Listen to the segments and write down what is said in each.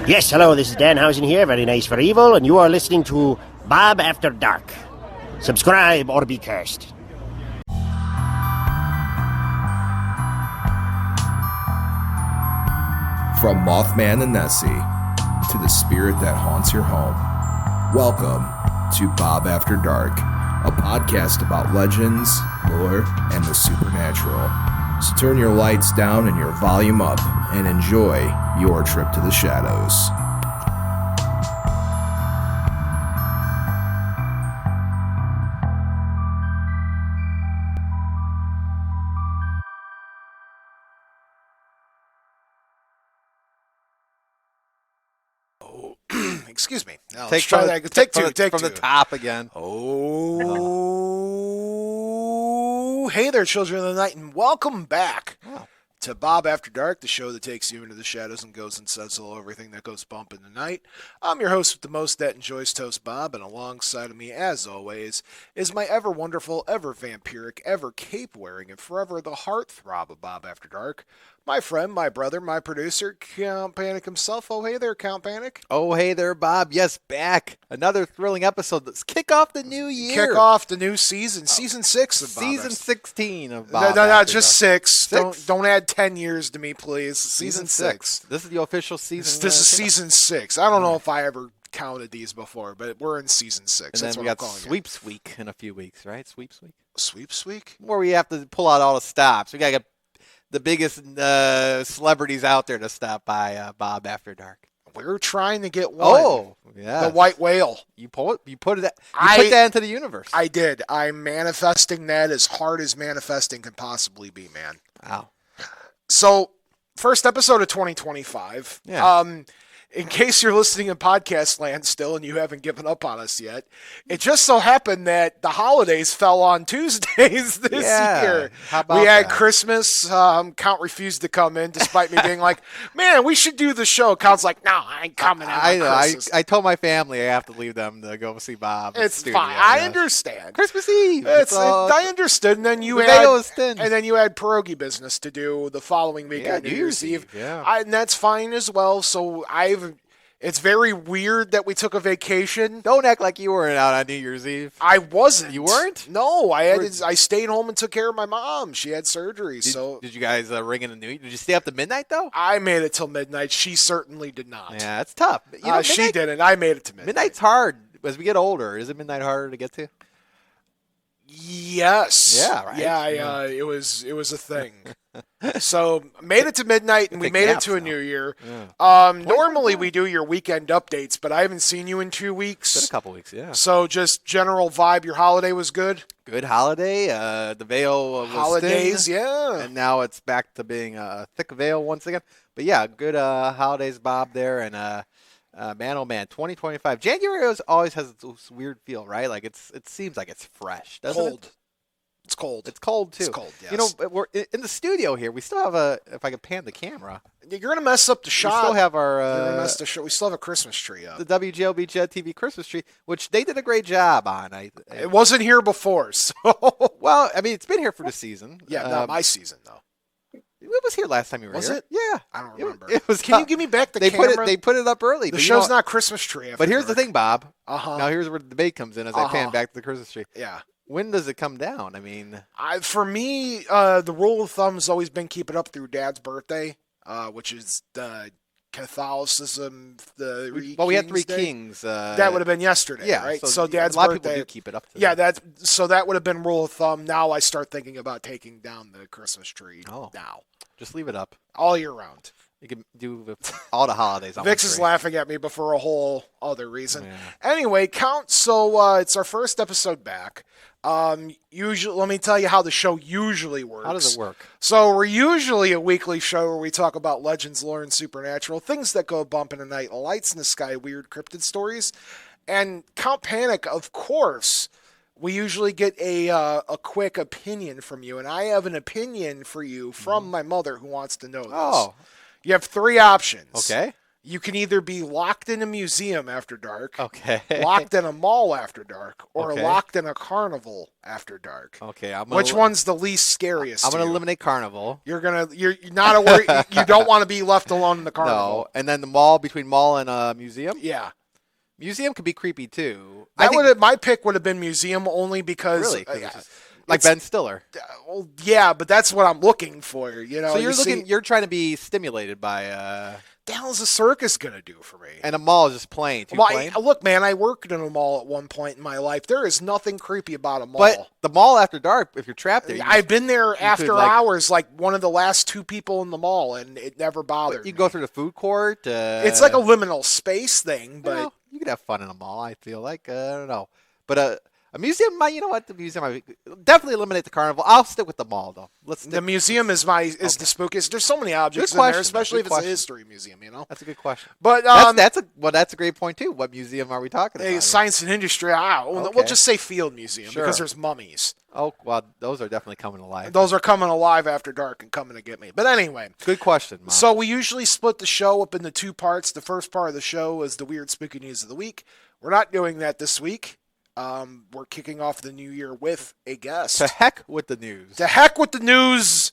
Yes, hello, this is Danhausen here, very nice for evil, and you are listening to Bob After Dark. Subscribe or be cursed. From Mothman and Nessie to the spirit that haunts your home, welcome to Bob After Dark, a podcast about legends, lore, and the supernatural. So turn your lights down and your volume up and enjoy your trip to the shadows. Excuse me. Now, Take let's try that. Take two. From the top again. Oh, hey there, children of the night, and welcome back to Bob After Dark, the show that takes you into the shadows and goes and says hello everything that goes bump in the night. I'm your host with the most, that enjoys toast, Bob, and alongside of me, as always, is my ever wonderful, ever vampiric, ever cape-wearing, and forever the heartthrob of Bob After Dark, my friend, my brother, my producer, Count Panic himself. Oh, hey there, Count Panic. Oh, hey there, Bob. Yes, back. Another thrilling episode. Let's kick off the new year. Kick off the new season. Season 6 of Bob. Season 16 of Bob. No, just Dark. 6. Don't add 10 years to me, please. Season 6. This is the official season. This is season 6. I don't know if I ever counted these before, but we're in season 6. And That's then what we I'm got calling Sweeps Week in a few weeks, right? Sweeps Week? Sweeps Week? Where we have to pull out all the stops. We got to get the biggest celebrities out there to stop by Bob After Dark. We're trying to get one. Oh, yeah. The white whale. You put that into the universe. I did. I'm manifesting that as hard as manifesting can possibly be, man. Wow. So, first episode of 2025. Yeah. In case you're listening in podcast land still and you haven't given up on us yet, it just so happened that the holidays fell on Tuesdays this year. How about we had that? Christmas. Count refused to come in despite me being like, man, we should do the show. Count's like, no, I ain't coming in. I told my family I have to leave them to go see Bob. It's studio, fine. I yeah. understand. Christmas Eve. I understood. And then you the had veil is thin. and then you had pierogi business to do the following weekend, Yeah, New Year's Eve. Yeah. And that's fine as well. So it's very weird that we took a vacation. Don't act like you weren't out on New Year's Eve. I wasn't. You weren't? No, I stayed home and took care of my mom. She had surgery. Did you guys ring in the New Year? Did you stay up to midnight though? I made it till midnight. She certainly did not. Yeah, it's tough. She didn't. I made it to midnight. Midnight's hard. As we get older, isn't midnight harder to get to? Yes. Yeah, right? Yeah. It was a thing. So made it to midnight, and we made it to a new year. Yeah. Normally we do your weekend updates, but I haven't seen you in 2 weeks. Been a couple weeks, yeah. So just general vibe. Your holiday was good. Good holiday. The veil was Holidays, thin, yeah. and now it's back to being a thick veil once again. But yeah, good holidays, Bob. There and man, oh man, 2025. January always has this weird feel, right? Like it seems like it's fresh, doesn't Cold. it? It's cold. It's cold too. It's cold. Yes. You know, we're in the studio here. We still have if I could pan the camera. You're gonna mess up the shot. We still have You're gonna mess the show. We still have a Christmas tree up. the WGLB Jet TV Christmas tree, which they did a great job on. It wasn't here before, so Well, I mean, it's been here for the season. yeah, not my season though. It was here last time you were Was here. it? Yeah. I don't remember. It was. Can you give me back the they camera? They put it up early. The but show's not Christmas tree. But here's the thing, Bob. Uh-huh. Now here's where the debate comes in as I pan back to the Christmas tree. Yeah. When does it come down? I mean, For me, the rule of thumb has always been keep it up through Dad's birthday, which is the Catholicism. we had Three Kings. That would have been yesterday, yeah, right? So Dad's a lot birthday. of people do keep it up. Yeah, that would have been rule of thumb. Now I start thinking about taking down the Christmas tree. Oh. Now, Just leave it up. all year round. You can do all the holidays. On Vix one is tree. laughing at me, but for a whole other reason. Yeah. Anyway, Count. So it's our first episode back. Usually, let me tell you how the show usually works. How does it work? So we're usually a weekly show where we talk about legends, lore, and supernatural, things that go bump in the night, lights in the sky, weird cryptid stories. And Count Panic, of course, we usually get a quick opinion from you. And I have an opinion for you from my mother who wants to know this. Oh. You have 3 options. Okay. You can either be locked in a museum after dark, Okay. locked in a mall after dark, or Okay. locked in a carnival after dark. Okay. Which one's the least scariest? I'm to gonna you? eliminate carnival. You're not a worry. You don't want to be left alone in the carnival. No, and then the mall between mall and museum. Yeah. Museum could be creepy too. My pick would have been museum only because Really, like Ben Stiller. well, yeah, but that's what I'm looking for. So you're trying to be stimulated by the hell is a circus gonna do for me? and a mall is just plain. Too Well, plain. look, man, I worked in a mall at one point in my life. There is nothing creepy about a mall. But the mall after dark, if you're trapped there, I've been there after could, like- hours, like one of the last two people in the mall, and it never bothered you me. go through the food court. It's like a liminal space thing, but you could have fun in a mall. I feel like I don't know, but a museum, you know what? The museum, I definitely eliminate the carnival. I'll stick with the mall though. the museum is the spookiest. There's so many objects Good in there, question, especially good if it's a question. history museum. You know. That's a good question. But That's a great point too. What museum are we talking about? science and industry. We'll Okay. just say field museum Sure. because there's mummies. Oh well, those are definitely coming alive. Those are coming alive after dark and coming to get me. But anyway. Good question, Mom. So we usually split the show up into two parts. The first part of the show is the weird spooky news of the week. We're not doing that this week. We're kicking off the new year with a guest. to heck with the news. To heck with the news.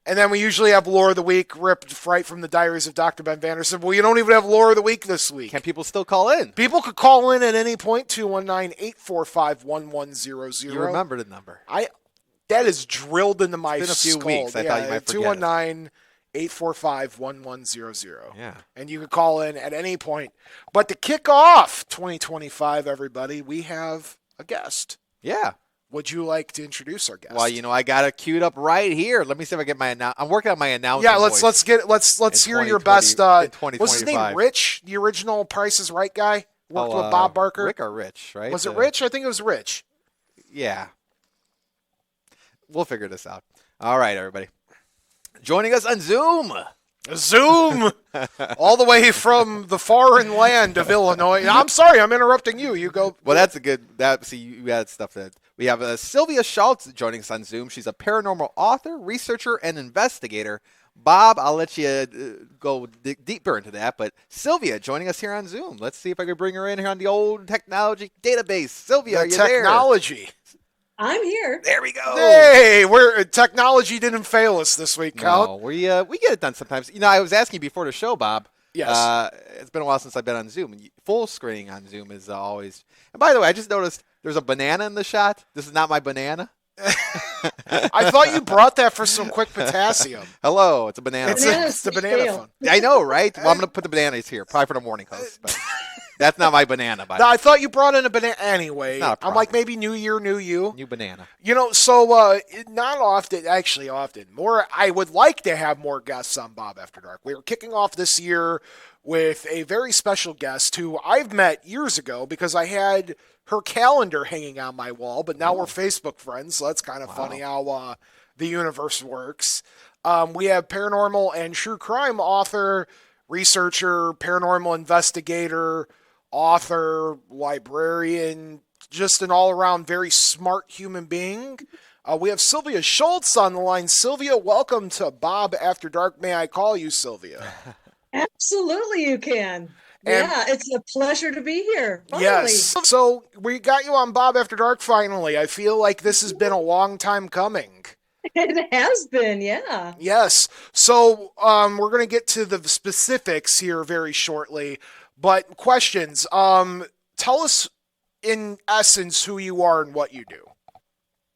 And then we usually have lore of the week ripped right from the diaries of Dr. Ben Vanderson. Well, you don't even have lore of the week this week. Can people still call in? People could call in at any point, 219-845-1100. You remember the number. That is drilled into my It's been a few skull. weeks. I thought you might forget it. 219-845-1100. Yeah. And you can call in at any point. But to kick off 2025, everybody, we have a guest. Yeah. Would you like to introduce our guest? Well, I got it queued up right here. Let me see if I get my I'm working on my announcement. Yeah, let's voice hear your 2020 best. in What's his name? 2025. Rich, the original Price is Right guy. Worked with Bob Barker. Rick or Rich, right? Was it Rich? I think it was Rich. Yeah. We'll figure this out. All right, everybody. Joining us on Zoom. Zoom, all the way from the foreign land of Illinois. I'm sorry, I'm interrupting you. You go. Well, that's a good. You had stuff that we have. Sylvia Shults joining us on Zoom. She's a paranormal author, researcher, and investigator. Bob, I'll let you go deeper into that. But Sylvia joining us here on Zoom. Let's see if I can bring her in here on the old technology database. Sylvia, are you technology. I'm here. There we go. Hey, technology didn't fail us this week, Cal. No, we get it done sometimes. I was asking you before the show, Bob. Yes. It's been a while since I've been on Zoom. Full screening on Zoom is always. And by the way, I just noticed there's a banana in the shot. This is not my banana. I thought you brought that for some quick potassium. Hello, it's a banana. It's the banana fail. phone. I know, right? Well, I'm going to put the bananas here, probably for the morning host. But that's not my banana, by the No, way. I thought you brought in a banana anyway. Not a I'm like, problem. maybe New Year, New You. New banana. So not often, actually often. More, I would like to have more guests on Bob After Dark. We were kicking off this year with a very special guest who I've met years ago because I had her calendar hanging on my wall, but now we're Facebook friends, so that's kind of funny how the universe works. We have paranormal and true crime author, researcher, paranormal investigator, author, librarian, just an all-around very smart human being. We have Sylvia Shults on the line. Sylvia, welcome to Bob After Dark. May I call you Sylvia? Absolutely, you can. Yeah, it's a pleasure to be here. Finally. Yes. So we got you on Bob After Dark finally. I feel like this has been a long time coming. It has been, yeah. Yes. So we're going to get to the specifics here very shortly. But questions. Tell us in essence who you are and what you do.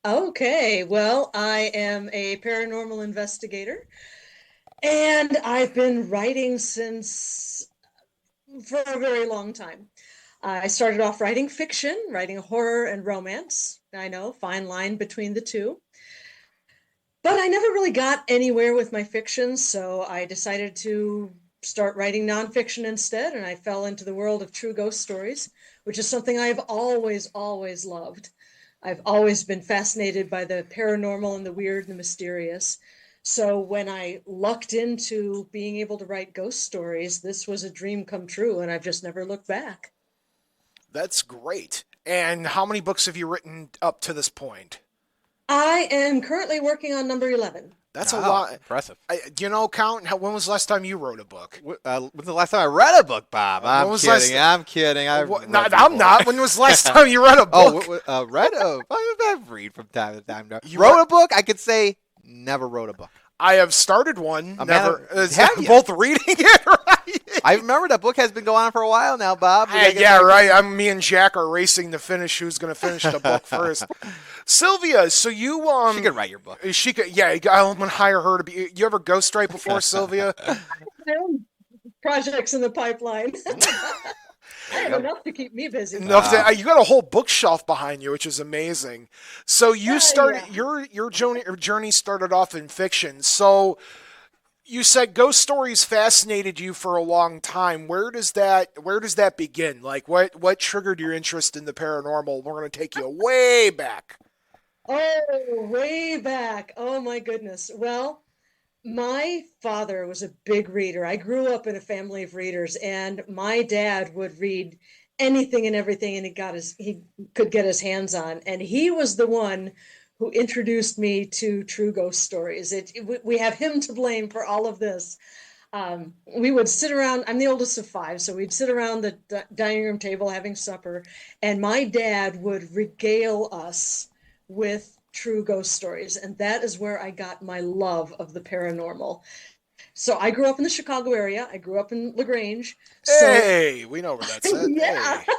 Okay, well, I am a paranormal investigator, and I've been writing for a very long time. I started off writing fiction, writing horror and romance. I know, fine line between the two. But I never really got anywhere with my fiction, so I decided to start writing nonfiction instead, and I fell into the world of true ghost stories, which is something I've always loved. I've always been fascinated by the paranormal and the weird and the mysterious. So when I lucked into being able to write ghost stories, this was a dream come true, and I've just never looked back. That's great. And how many books have you written up to this point? I am currently working on number 11. That's a lot. Impressive. Do you know, Count, when was the last time you wrote a book? When's the last time I read a book, Bob? I'm kidding. I'm not. When was the last time you read a book? I read from time to time. Wrote a book? I could say never wrote a book. I have started one. Both reading it, right? I remember that book has been going on for a while now, Bob. Right. Me and Jack are racing to finish who's going to finish the book first. Sylvia, so you she could write your book. She could. Yeah, I'm going to hire her to be. You ever ghostwrite before, Sylvia? Projects in the pipeline. I have enough to keep me busy. You got a whole bookshelf behind you, which is amazing. So you started your journey started off in fiction. So you said ghost stories fascinated you for a long time. Where does that begin? Like what triggered your interest in the paranormal? We're going to take you way back. Oh, way back. Oh my goodness. Well, my father was a big reader. I grew up in a family of readers, and my dad would read anything and everything, and he could get his hands on. And he was the one who introduced me to true ghost stories. We have him to blame for all of this. We would sit around. I'm the oldest of 5, so we'd sit around the dining room table having supper, and my dad would regale us with true ghost stories, and that is where I got my love of the paranormal. So I grew up in the Chicago area. I grew up in LaGrange. Hey, we know where that's at. Yeah. Hey.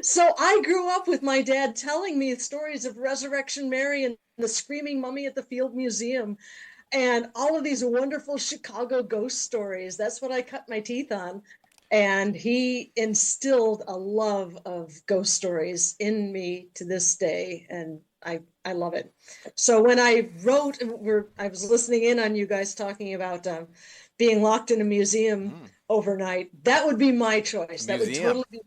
So I grew up with my dad telling me stories of Resurrection Mary and the Screaming Mummy at the Field Museum and all of these wonderful Chicago ghost stories. That's what I cut my teeth on. And he instilled a love of ghost stories in me to this day, and I love it. So when I wrote, I was listening in on you guys talking about being locked in a museum overnight. That would be my choice. That would totally be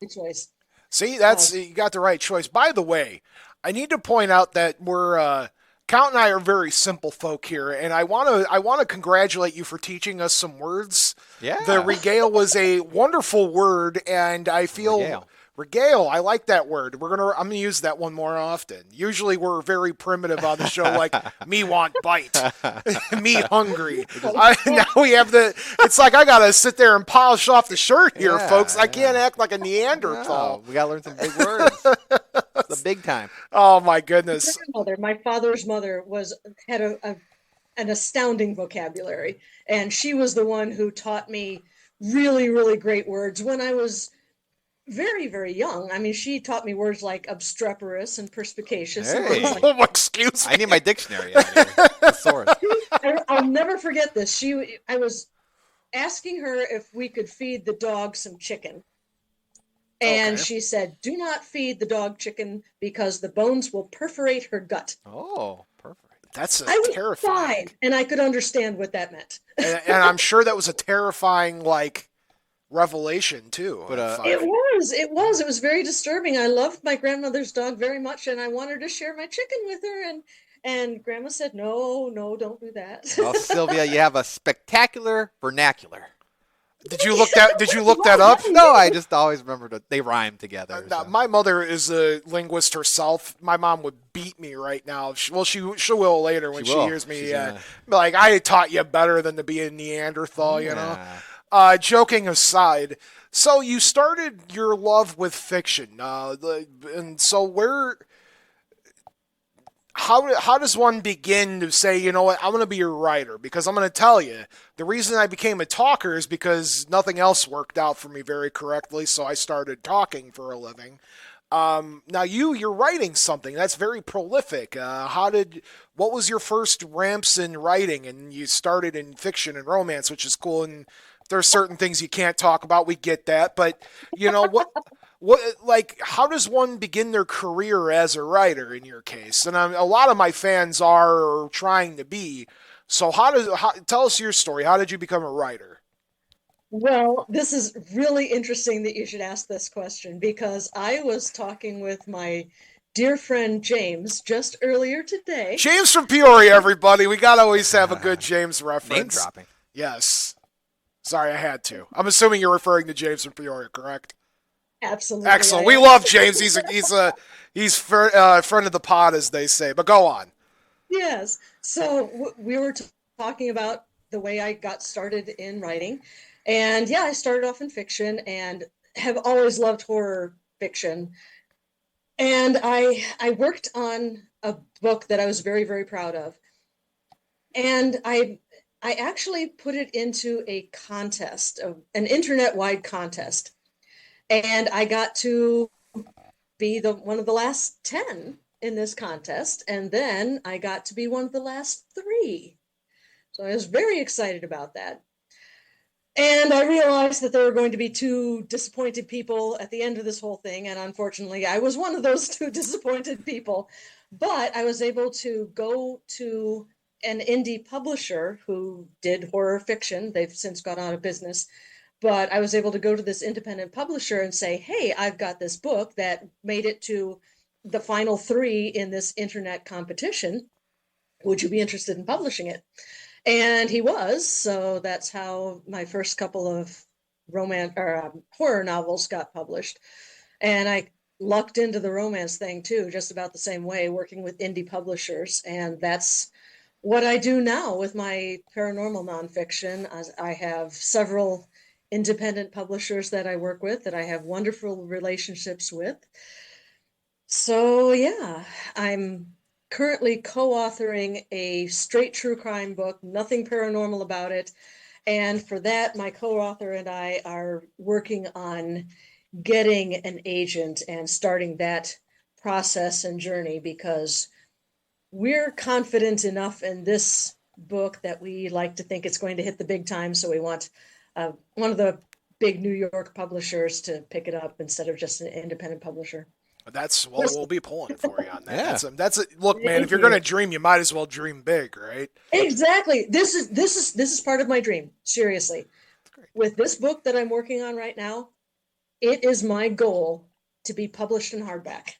my choice. See, you got the right choice. By the way, I need to point out that we're Count and I are very simple folk here, and I want to congratulate you for teaching us some words. Yeah, the regale was a wonderful word, and I feel. Regale, I like that word. I'm gonna use that one more often. Usually we're very primitive on the show, like me want bite, me hungry. Now we have it's like I gotta sit there and polish off the shirt here, folks. I can't act like a Neanderthal. No, we gotta learn some big words. The big time. Oh my goodness. My father's mother had an astounding vocabulary, and she was the one who taught me really, really great words when I was very, very young. I mean, she taught me words like obstreperous and perspicacious. Hey. Excuse me. I need my dictionary out here. I'll never forget this. I was asking her if we could feed the dog some chicken. And she said, "Do not feed the dog chicken because the bones will perforate her gut." Oh, perfect. That's Fine, terrifying. and I could understand what that meant. and I'm sure that was a terrifying, revelation too. But it was very disturbing. I loved my grandmother's dog very much, and I wanted to share my chicken with her, and Grandma said, no, don't do that. Well, Sylvia, you have a spectacular vernacular. Did you look that up? No, I just always remember that they rhyme together. So. My mother is a linguist herself. My mom would beat me right now. She will later when she hears me. Like, I taught you better than to be a Neanderthal, you know. Joking aside, so you started your love with fiction, and so how does one begin to say, you know what, I'm going to be a writer? Because I'm going to tell you, the reason I became a talker is because nothing else worked out for me very correctly, so I started talking for a living. Now you're writing something that's very prolific. What was your first ramps in writing? And you started in fiction and romance, which is cool, and there's certain things you can't talk about. We get that, but you know how does one begin their career as a writer in your case? And a lot of my fans are trying to be. So tell us your story. How did you become a writer? Well, this is really interesting that you should ask this question, because I was talking with my dear friend James just earlier today. James from Peoria, everybody. We got to always have a good James reference. Name dropping. Yes. Sorry, I had to. I'm assuming you're referring to James from Peoria, correct? Absolutely. Excellent. We love James. He's friend of the pod, as they say. But go on. Yes. So we were talking about the way I got started in writing. And yeah, I started off in fiction and have always loved horror fiction. And I worked on a book that I was very, very proud of. And I actually put it into a contest, an internet-wide contest. And I got to be one of the last 10 in this contest. And then I got to be one of the last 3. So I was very excited about that. And I realized that there were going to be 2 disappointed people at the end of this whole thing. And unfortunately, I was one of those 2 disappointed people. But I was able to go to an indie publisher who did horror fiction. They've since gone out of business. But I was able to go to this independent publisher and say, hey, I've got this book that made it to the final 3 in this internet competition. Would you be interested in publishing it? And he was. So that's how my first couple of horror novels got published. And I lucked into the romance thing too, just about the same way, working with indie publishers. And that's what I do now with my paranormal nonfiction. I have several independent publishers that I work with that I have wonderful relationships with. So yeah, I'm currently co-authoring a straight true crime book, nothing paranormal about it. And for that, my co-author and I are working on getting an agent and starting that process and journey, because we're confident enough in this book that we like to think it's going to hit the big time. So we want one of the big New York publishers to pick it up instead of just an independent publisher. We'll be pulling for you on that. Yeah. Look, man, if you're going to dream, you might as well dream big, right? Exactly. This is part of my dream. Seriously. With this book that I'm working on right now, it is my goal to be published in hardback.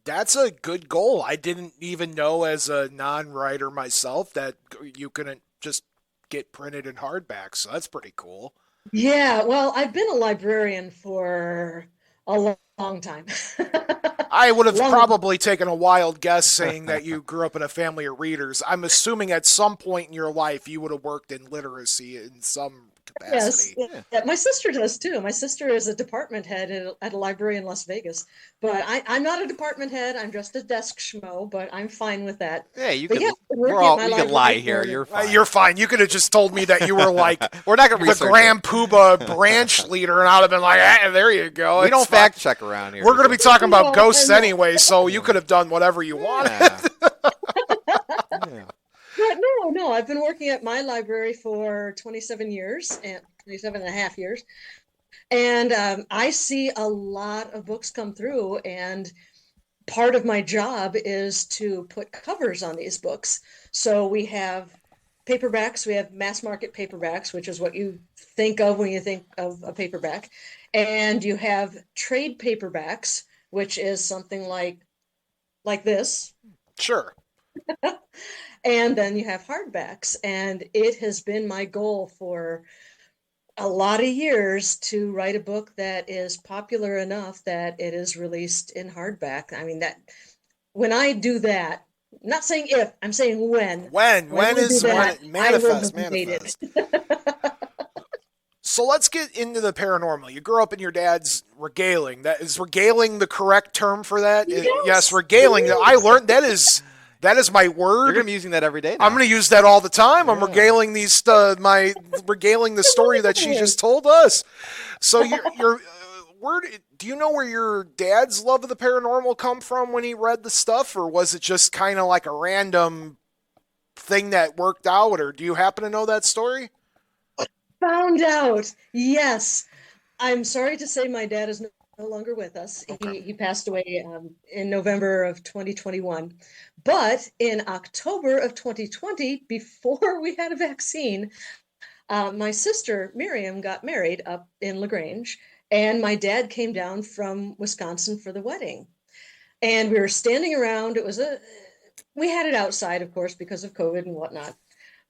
That's a good goal. I didn't even know, as a non-writer myself, that you couldn't just get printed in hardback. So that's pretty cool. Yeah, well, I've been a librarian for a long time. I would have probably taken a wild guess saying that you grew up in a family of readers. I'm assuming at some point in your life you would have worked in literacy in some capacity. Yes, yeah. My sister does too. My sister is a department head at a library in Las Vegas. But I'm not a department head. I'm just a desk schmo, but I'm fine with that. Yeah, you But can. we can lie here. You're fine. You're fine. You could have just told me that you were like We're not going to the research Grand it. Poobah branch leader, and I'd have been like, there you go. We It's don't fine. fact check around here. We're going to be talking about No, ghosts no. anyway, so you could have done whatever you wanted. Yeah. But no, I've been working at my library for 27 years, and 27 and a half years. And I see a lot of books come through, and part of my job is to put covers on these books. So we have paperbacks, we have mass market paperbacks, which is what you think of when you think of a paperback. And you have trade paperbacks, which is something like this. Sure. And then you have hardbacks. And it has been my goal for a lot of years to write a book that is popular enough that it is released in hardback. I mean, that when I do that, I'm not saying if, I'm saying when. When is when it manifests. So let's get into the paranormal. You grew up in your dad's regaling. That is regaling the correct term for that? Yes, regaling. Yes. I learned that is my word. You're going to be using that every day now. I'm going to use that all the time. I'm regaling regaling the story that she just told us. So do you know where your dad's love of the paranormal come from when he read the stuff, or was it just kind of like a random thing that worked out, or do you happen to know that story? Found out. Yes. I'm sorry to say my dad is no longer with us. Okay. He passed away in November of 2021. But in October of 2020, before we had a vaccine, my sister Miriam got married up in LaGrange, and my dad came down from Wisconsin for the wedding. And we were standing around. We had it outside, of course, because of COVID and whatnot.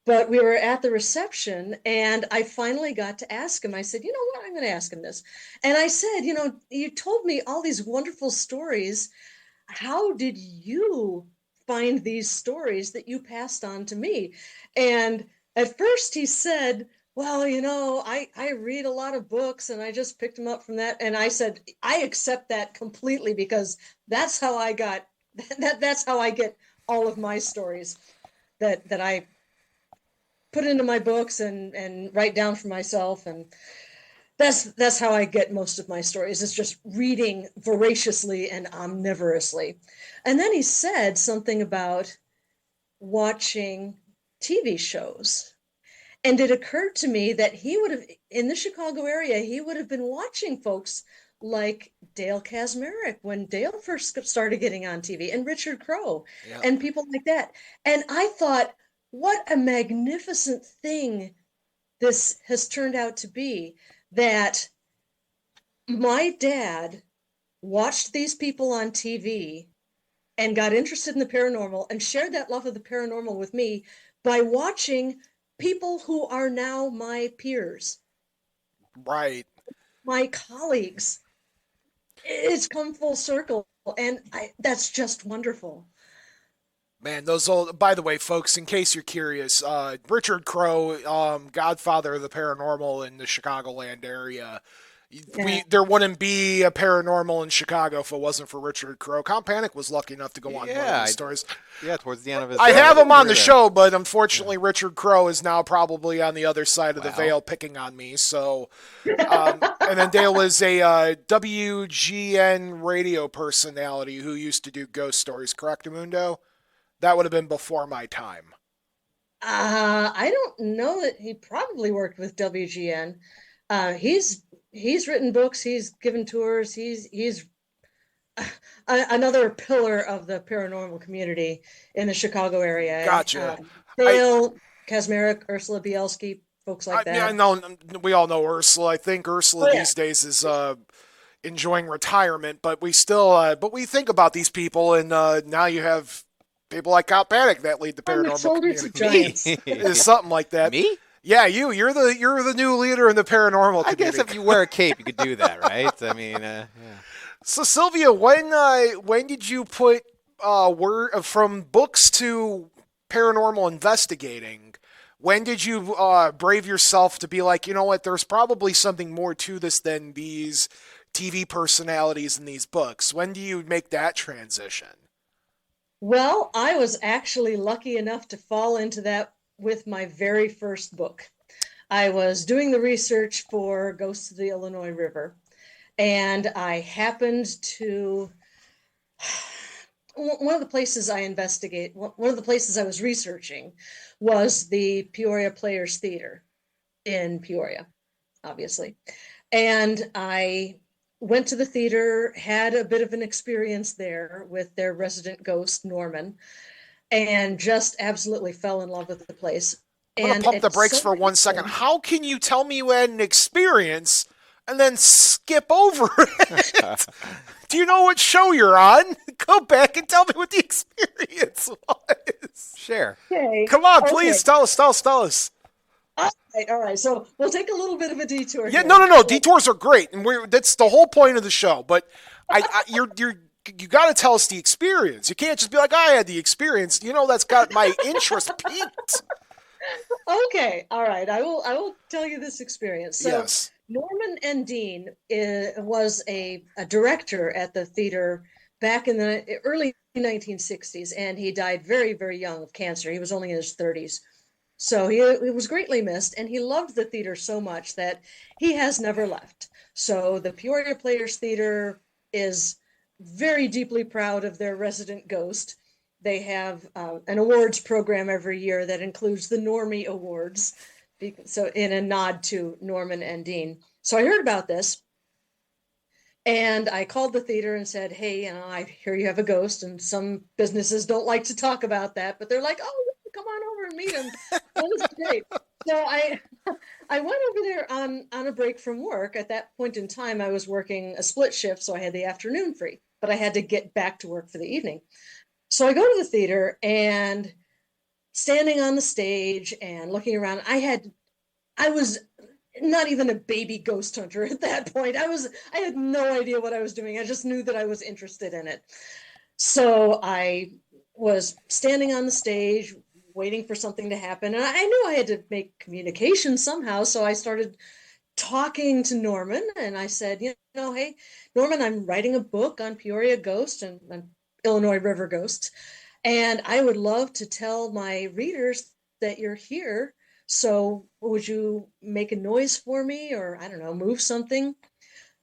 But we were at the reception, and I finally got to ask him. I said, you know what, I'm going to ask him this. And I said, you told me all these wonderful stories. How did you find these stories that you passed on to me? And at first he said, well, I read a lot of books and I just picked them up from that. And I said, I accept that completely, because that's how I got that's how I get all of my stories that I put into my books and write down for myself. And that's how I get most of my stories, is just reading voraciously and omnivorously. And then he said something about watching TV shows. And it occurred to me that he would have, in the Chicago area, he would have been watching folks like Dale Kaczmarek when Dale first started getting on TV, and Richard Crowe, and people like that. And I thought, what a magnificent thing this has turned out to be, that my dad watched these people on TV and got interested in the paranormal and shared that love of the paranormal with me by watching people who are now my peers. Right. My colleagues. It's come full circle, and that's just wonderful. Man, those old. By the way, folks, in case you're curious, Richard Crowe, Godfather of the Paranormal in the Chicagoland area. There wouldn't be a paranormal in Chicago if it wasn't for Richard Crowe. Comp Panic was lucky enough to go on one of these stories. Yeah, towards the end of his. I have him on the show, but unfortunately, Richard Crowe is now probably on the other side of the veil, picking on me. So, and then Dale is a WGN radio personality who used to do ghost stories. Correct, Mundo? That would have been before my time. I don't know that he probably worked with WGN. He's written books. He's given tours. He's another pillar of the paranormal community in the Chicago area. Gotcha. Dale Kaczmarek, Ursula Bielski, folks like that. Yeah, no, we all know Ursula. I think Ursula these days is enjoying retirement, but we still, we think about these people, and now you have people like Comp Panic that lead the paranormal community. It's something like that. Me? Yeah, you're the new leader in the paranormal community. I guess if you wear a cape, you could do that, right? I mean, yeah. So Sylvia, when did you put word from books to paranormal investigating? When did you brave yourself to be like, you know what? There's probably something more to this than these TV personalities in these books. When do you make that transition? Well, I was actually lucky enough to fall into that with my very first book. I was doing the research for Ghosts of the Illinois River, and I happened to, one of the places I was researching was the Peoria Players Theater in Peoria, obviously. And I went to the theater, had a bit of an experience there with their resident ghost, Norman, and just absolutely fell in love with the place. I'm going to pump the brakes for 1 second. How can you tell me you had an experience and then skip over it? Do you know what show you're on? Go back and tell me what the experience was. Share. Okay. Come on, please, tell us. All right. So we'll take a little bit of a detour. Yeah, here. no. Detours are great, and that's the whole point of the show. But you got to tell us the experience. You can't just be like, I had the experience. That's got my interest piqued. Okay. All right. I will tell you this experience. So yes. Norman N. Dean was a director at the theater back in the early 1960s, and he died very, very young of cancer. He was only in his 30s. So he was greatly missed, and he loved the theater so much that he has never left. So the Peoria Players Theater is very deeply proud of their resident ghost. They have an awards program every year that includes the Normie Awards, so in a nod to Norman and Dean. So I heard about this, and I called the theater and said, hey, I hear you have a ghost, and some businesses don't like to talk about that, but they're like, oh, come on over and meet him. That was great. So I went over there on a break from work. At that point in time, I was working a split shift, so I had the afternoon free, but I had to get back to work for the evening. So I go to the theater, and standing on the stage and looking around, I was not even a baby ghost hunter at that point. I had no idea what I was doing. I just knew that I was interested in it. So I was standing on the stage waiting for something to happen. And I knew I had to make communication somehow. So I started talking to Norman and I said, hey, Norman, I'm writing a book on Peoria ghosts and Illinois River ghosts. And I would love to tell my readers that you're here. So would you make a noise for me or, I don't know, move something? And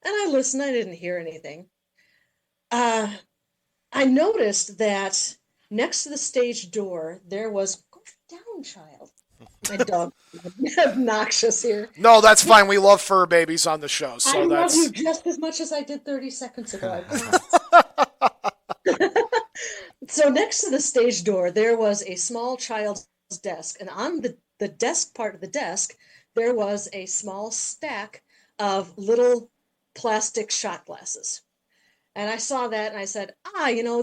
I listened. I didn't hear anything. I noticed that next to the stage door, there was, go down, child. My dog, obnoxious here. No, that's fine. We love fur babies on the show. So I that's... love you just as much as I did 30 seconds ago. So next to the stage door, there was a small child's desk. And on the desk part of the desk, there was a small stack of little plastic shot glasses. And I saw that and I said,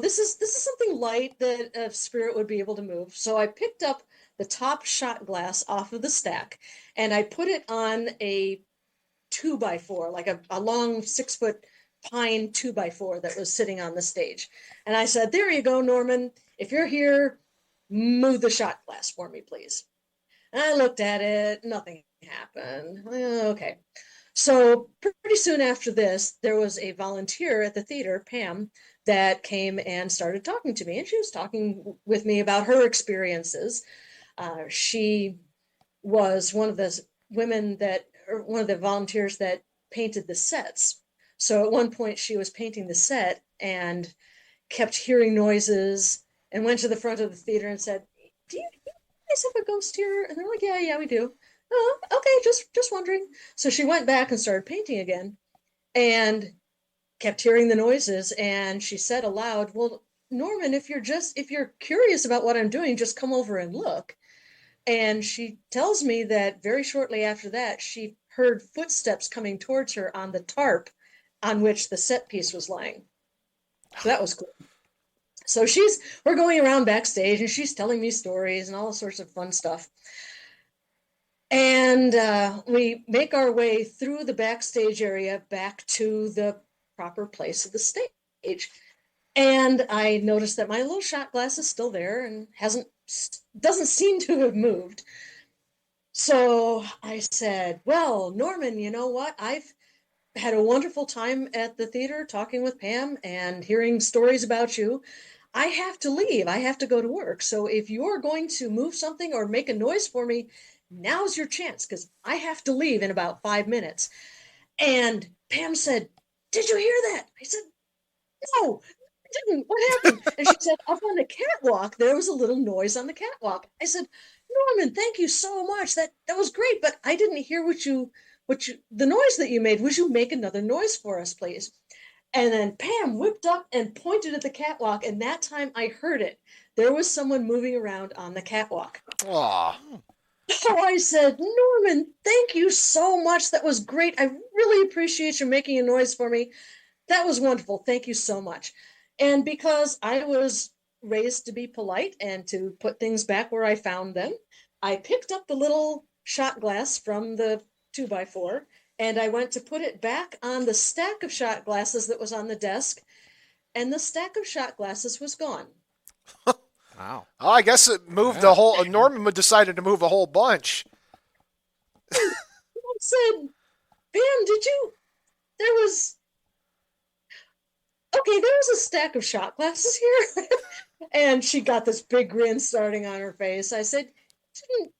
this is something light that a spirit would be able to move. So I picked up the top shot glass off of the stack and I put it on a 2x4, like a long 6-foot pine 2x4 that was sitting on the stage. And I said, there you go, Norman. If you're here, move the shot glass for me, please. And I looked at it, nothing happened. Okay. So pretty soon after this, there was a volunteer at the theater, Pam, that came and started talking to me. And she was talking with me about her experiences. She was one of the one of the volunteers that painted the sets. So at one point she was painting the set and kept hearing noises and went to the front of the theater and said, do you guys have a ghost here? And they're like, yeah, we do. Oh, okay, just wondering. So she went back and started painting again and kept hearing the noises. And she said aloud, well, Norman, if you're curious about what I'm doing, just come over and look. And she tells me that very shortly after that, she heard footsteps coming towards her on the tarp on which the set piece was lying. So that was cool. So we're going around backstage and she's telling me stories and all sorts of fun stuff. And we make our way through the backstage area back to the proper place of the stage. And I noticed that my little shot glass is still there and doesn't seem to have moved. So I said, well, Norman, you know what? I've had a wonderful time at the theater talking with Pam and hearing stories about you. I have to leave. I have to go to work. So if you're going to move something or make a noise for me, now's your chance because I have to leave in about 5 minutes. And Pam said, did you hear that? I said, no, I didn't. What happened? And she said, up on the catwalk, there was a little noise on the catwalk. I said, Norman, thank you so much. That was great, but I didn't hear the noise that you made. Would you make another noise for us, please? And then Pam whipped up and pointed at the catwalk, and that time I heard it. There was someone moving around on the catwalk. Aww. So I said, Norman, thank you so much. That was great. I really appreciate you making a noise for me. That was wonderful. Thank you so much. And because I was raised to be polite and to put things back where I found them, I picked up the little shot glass from the 2x4 and I went to put it back on the stack of shot glasses that was on the desk, and the stack of shot glasses was gone. Wow. Oh, I guess it moved the whole... Norman decided to move a whole bunch. I said, Pam, there was a stack of shot glasses here. And she got this big grin starting on her face. I said, you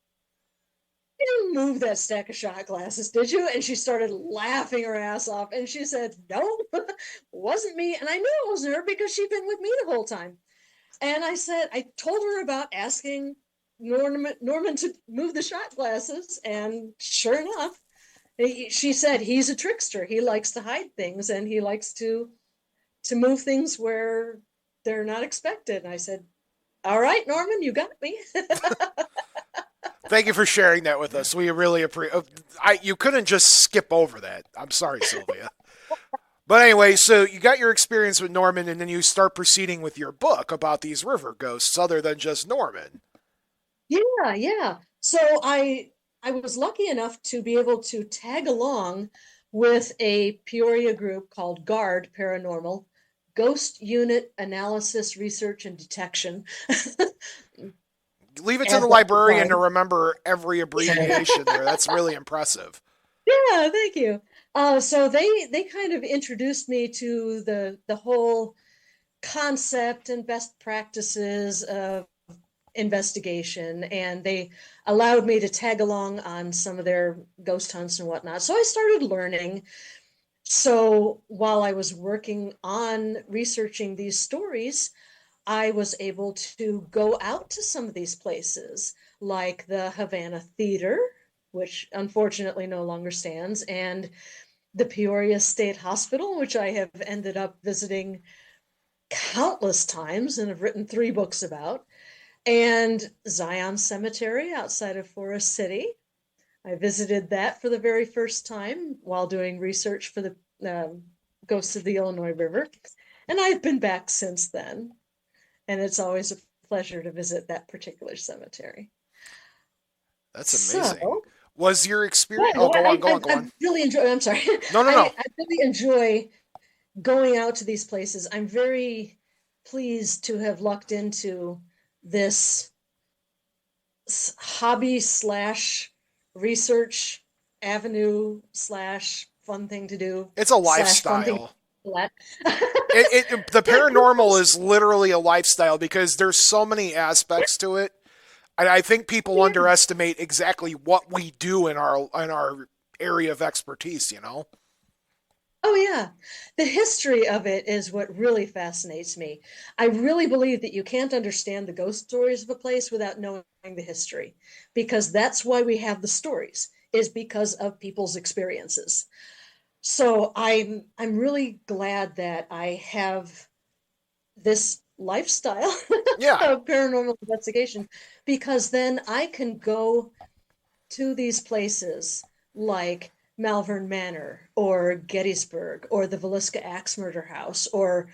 didn't move that stack of shot glasses, did you? And she started laughing her ass off. And she said, no, wasn't me. And I knew it wasn't her because she'd been with me the whole time. And I told her about asking Norman to move the shot glasses. And sure enough, she said, he's a trickster. He likes to hide things and he likes to move things where they're not expected. And I said, all right, Norman, you got me. Thank you for sharing that with us. We really appreciate. You couldn't just skip over that. I'm sorry, Sylvia. But anyway, so you got your experience with Norman, and then you start proceeding with your book about these river ghosts, other than just Norman. Yeah. So I was lucky enough to be able to tag along with a Peoria group called Guard Paranormal Ghost Unit Analysis, Research, and Detection. Leave it to As the that librarian to one. remember every abbreviation there. That's really impressive. Yeah, thank you. So they kind of introduced me to the whole concept and best practices of investigation, and they allowed me to tag along on some of their ghost hunts and whatnot. So I started learning. So while I was working on researching these stories, I was able to go out to some of these places, like the Havana Theater, which unfortunately no longer stands, and the Peoria State Hospital, which I have ended up visiting countless times and have written 3 books about, and Zion Cemetery outside of Forest City. I visited that for the very first time while doing research for the Ghosts of the Illinois River, and I've been back since then. And it's always a pleasure to visit that particular cemetery. That's amazing. So, Was your experience? well, Oh, go on. I really enjoy. I'm sorry. No, no, no. I really enjoy going out to these places. I'm very pleased to have lucked into this hobby slash research avenue slash fun thing to do. It's a slash fun thing lifestyle. The paranormal is literally a lifestyle because there's so many aspects to it. And I think people underestimate exactly what we do in our area of expertise, you know? Oh, yeah. The history of it is what really fascinates me. I really believe that you can't understand the ghost stories of a place without knowing the history, because that's why we have the stories, is because of people's experiences. So I'm really glad that I have this lifestyle Yeah. of paranormal investigation, because then I can go to these places like Malvern Manor or Gettysburg or the Villisca Axe Murder House or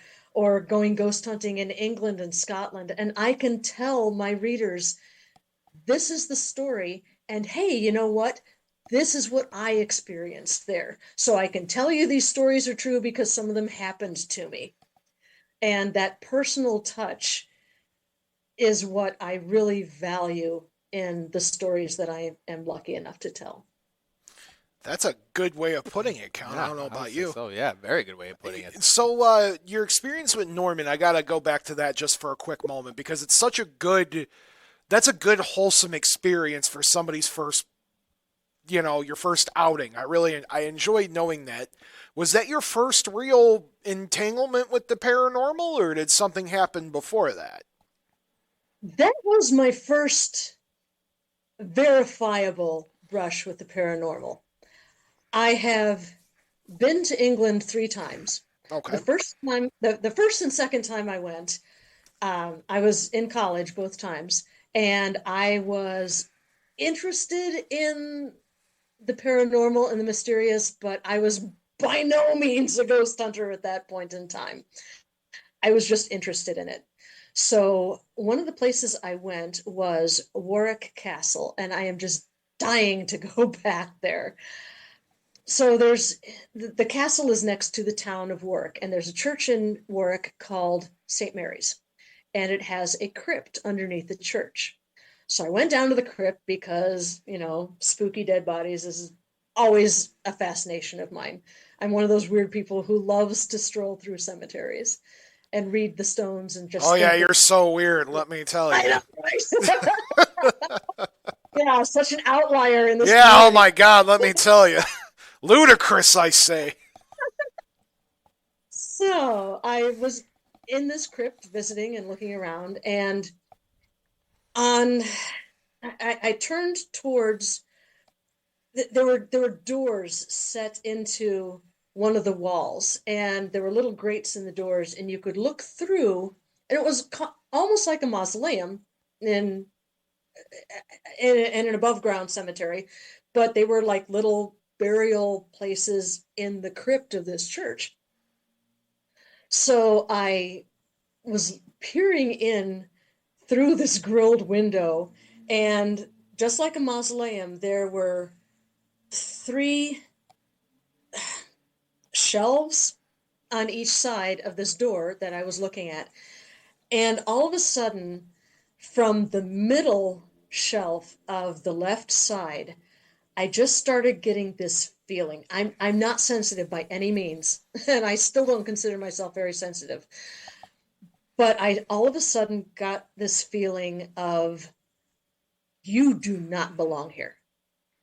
going ghost hunting in England and Scotland, and I can tell my readers, this is the story, and hey, you know what? This is what I experienced there. So I can tell you these stories are true because some of them happened to me. And that personal touch is what I really value in the stories that I am lucky enough to tell. That's a good way of putting it, Count. Yeah, I don't know about you. So yeah, very good way of putting it. So your experience with Norman, I got to go back to that just for a quick moment because it's such a good, that's a good wholesome experience for somebody's first, your first outing. I enjoyed knowing that. Was that your first real entanglement with the paranormal, or did something happen before that? That was my first verifiable brush with the paranormal. I have been to England 3 times. Okay. The first time, the first and second time I went, I was in college both times, and I was interested in the paranormal and the mysterious, but I was by no means a ghost hunter at that point in time. I was just interested in it. So one of the places I went was Warwick Castle, and I am just dying to go back there. So the castle is next to the town of Warwick, and there's a church in Warwick called St. Mary's, and it has a crypt underneath the church. So I went down to the crypt because, spooky dead bodies is always a fascination of mine. I'm one of those weird people who loves to stroll through cemeteries and read the stones and just. Oh yeah, you're so weird. Let me tell you. I know, right? Yeah, such an outlier in this. Yeah. community. Oh my God. Let me tell you. Ludicrous, I say. So I was in this crypt visiting and looking around, and I turned towards. There were doors set into one of the walls, and there were little grates in the doors, and you could look through, and it was almost like a mausoleum in an above ground cemetery, but they were like little burial places in the crypt of this church. So I was peering in through this grilled window, and just like a mausoleum, there were 3 shelves on each side of this door that I was looking at. And all of a sudden, from the middle shelf of the left side, I just started getting this feeling. I'm not sensitive by any means, and I still don't consider myself very sensitive. But I all of a sudden got this feeling of, you do not belong here.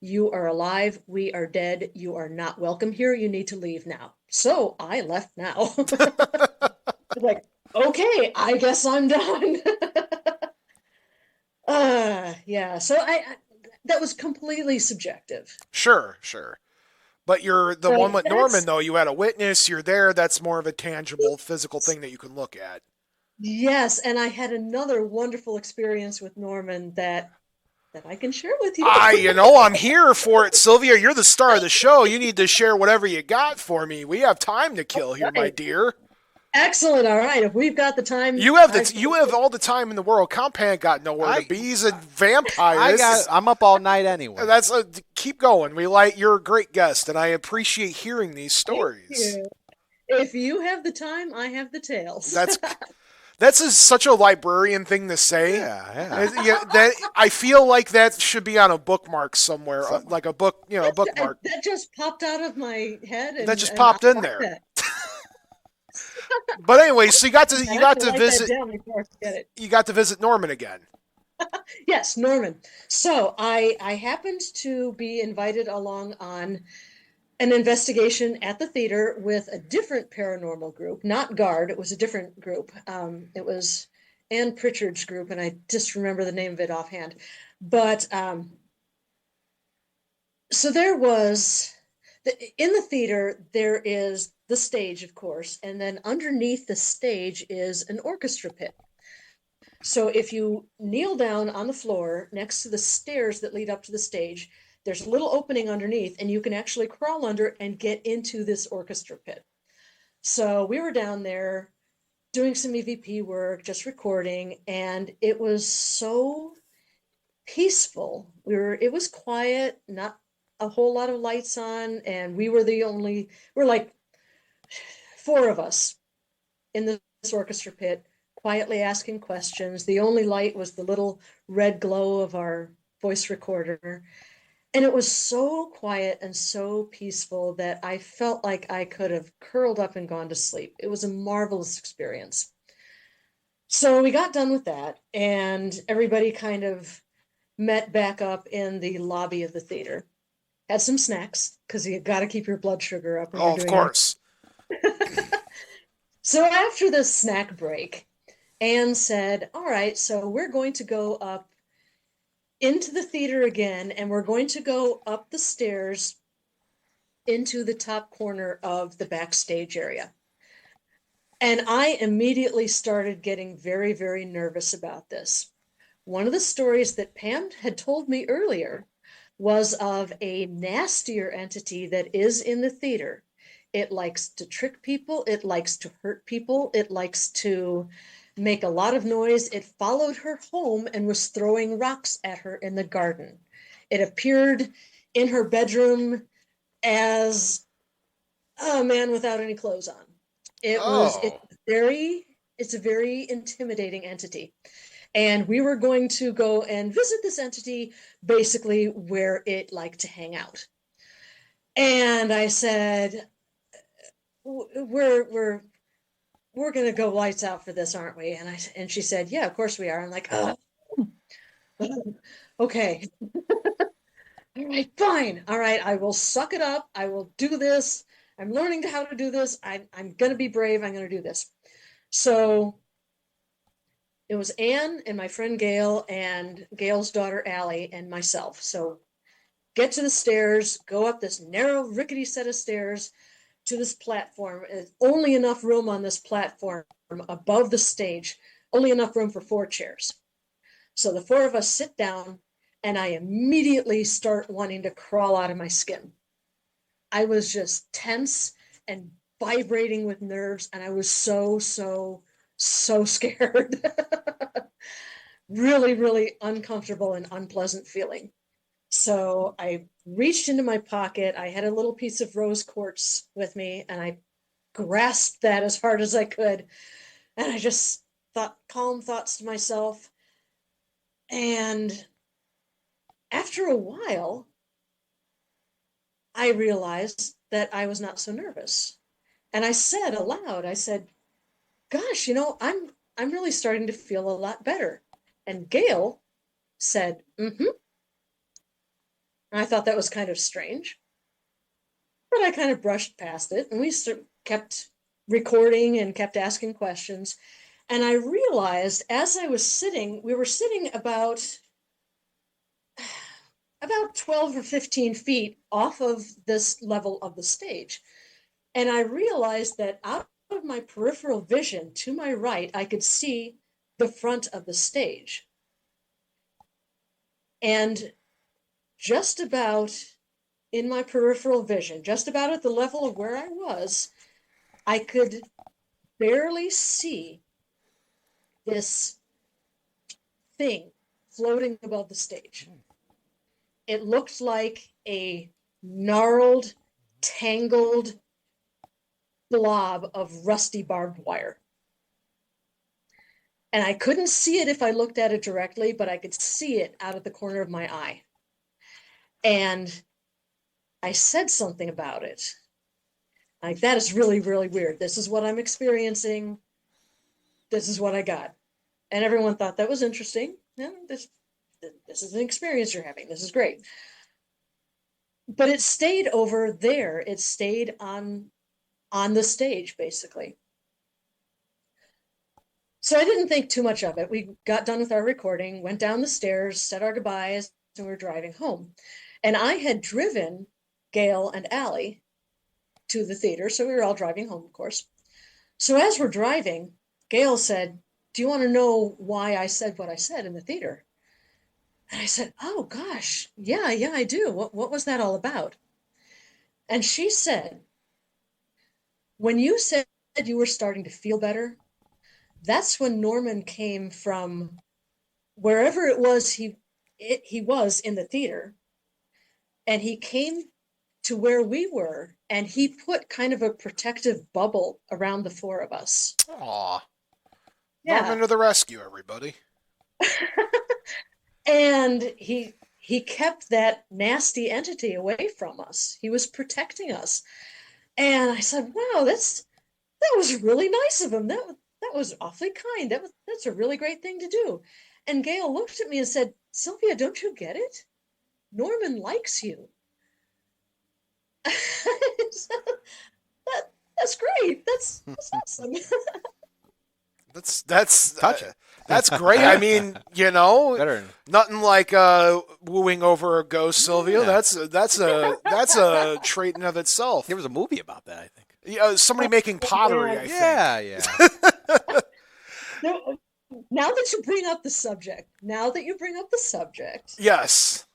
You are alive. We are dead. You are not welcome here. You need to leave now. So I left now. Like, okay, I guess I'm done. Yeah. So I that was completely subjective. Sure, sure. But you're the one Right. with Norman, though. You had a witness. You're there. That's more of a tangible, physical thing that you can look at. Yes, and I had another wonderful experience with Norman that I can share with you. I'm here for it, Sylvia. You're the star of the show. You need to share whatever you got for me. We have time to kill here, my Right. dear. Excellent. All right. If we've got the time, You have all the time in the world. Compan got nowhere to be. He's a vampire. I'm up all night anyway. Keep going. You're a great guest, and I appreciate hearing these thank stories. you. If you have the time, I have the tales. That's such a librarian thing to say. Yeah. I feel like that should be on a bookmark somewhere, like a book, a bookmark. That just popped out of my head. That just popped in there. That. But anyway, so you got to visit. You got to visit Norman again. Yes, Norman. So I happened to be invited along on an investigation at the theater with a different paranormal group, not Guard. It was a different group. It was Ann Pritchard's group, and I just remember the name of it offhand. But so there was in the theater, there is the stage, of course, and then underneath the stage is an orchestra pit. So if you kneel down on the floor next to the stairs that lead up to the stage, there's a little opening underneath, and you can actually crawl under and get into this orchestra pit. So we were down there doing some EVP work, just recording, and it was so peaceful. It was quiet, not a whole lot of lights on, and we're like 4 of us in this orchestra pit, quietly asking questions. The only light was the little red glow of our voice recorder. And it was so quiet and so peaceful that I felt like I could have curled up and gone to sleep. It was a marvelous experience. So we got done with that, and everybody kind of met back up in the lobby of the theater. Had some snacks, because you got to keep your blood sugar up. Oh, of course. So after the snack break, Anne said, all right, so we're going to go up into the theater again, and we're going to go up the stairs into the top corner of the backstage area. And I immediately started getting very, very nervous about this. One of the stories that Pam had told me earlier was of a nastier entity that is in the theater. It likes to trick people. It likes to hurt people. It likes to make a lot of noise. It followed her home and was throwing rocks at her in the garden. It appeared in her bedroom as a man without any clothes on. It's a very intimidating entity. And we were going to go and visit this entity basically where it liked to hang out. And I said, we're going to go lights out for this, aren't we? And she said, yeah, of course we are. I'm like, oh, okay. All right, fine. All right, I will suck it up. I will do this. I'm learning how to do this. I'm going to be brave. I'm going to do this. So it was Anne and my friend Gail and Gail's daughter Allie and myself. So get to the stairs, go up this narrow, rickety set of stairs to this platform. Only enough room on this platform above the stage, only enough room for 4 chairs. So the 4 of us sit down, and I immediately start wanting to crawl out of my skin. I was just tense and vibrating with nerves, and I was so scared. Really, really uncomfortable and unpleasant feeling. So I reached into my pocket. I had a little piece of rose quartz with me, and I grasped that as hard as I could. And I just thought calm thoughts to myself. And after a while, I realized that I was not so nervous. And I said aloud, I said, gosh, I'm really starting to feel a lot better. And Gail said, mm-hmm. And I thought that was kind of strange, but I kind of brushed past it, and we kept recording and kept asking questions. And I realized as I was sitting, we were sitting about 12 or 15 feet off of this level of the stage. And I realized that out of my peripheral vision to my right, I could see the front of the stage. And just about in my peripheral vision, just about at the level of where I was, I could barely see this thing floating above the stage. It looked like a gnarled, tangled blob of rusty barbed wire. And I couldn't see it if I looked at it directly, but I could see it out of the corner of my eye. And I said something about it. Like, that is really, really weird. This is what I'm experiencing. This is what I got. And everyone thought that was interesting. Yeah, this is an experience you're having. This is great. But it stayed over there. It stayed on the stage, basically. So I didn't think too much of it. We got done with our recording, went down the stairs, said our goodbyes, and we were driving home. And I had driven Gail and Allie to the theater, so we were all driving home, of course. So as we're driving, Gail said, do you want to know why I said what I said in the theater? And I said, oh gosh, yeah, I do. What was that all about? And she said, when you said you were starting to feel better, that's when Norman came from wherever it was he was in the theater, and he came to where we were, and he put kind of a protective bubble around the four of us. Aw. Yeah. Norman to the rescue, everybody. And he kept that nasty entity away from us. He was protecting us. And I said, wow, that was really nice of him. That was awfully kind. That's a really great thing to do. And Gail looked at me and said, Sylvia, don't you get it? Norman likes you. That's great. That's awesome. That's great. I mean, nothing like wooing over a ghost, Sylvia. Yeah. That's a trait in of itself. There was a movie about that, I think. Yeah, somebody making pottery. I think. Yeah. Now that you bring up the subject, Yes.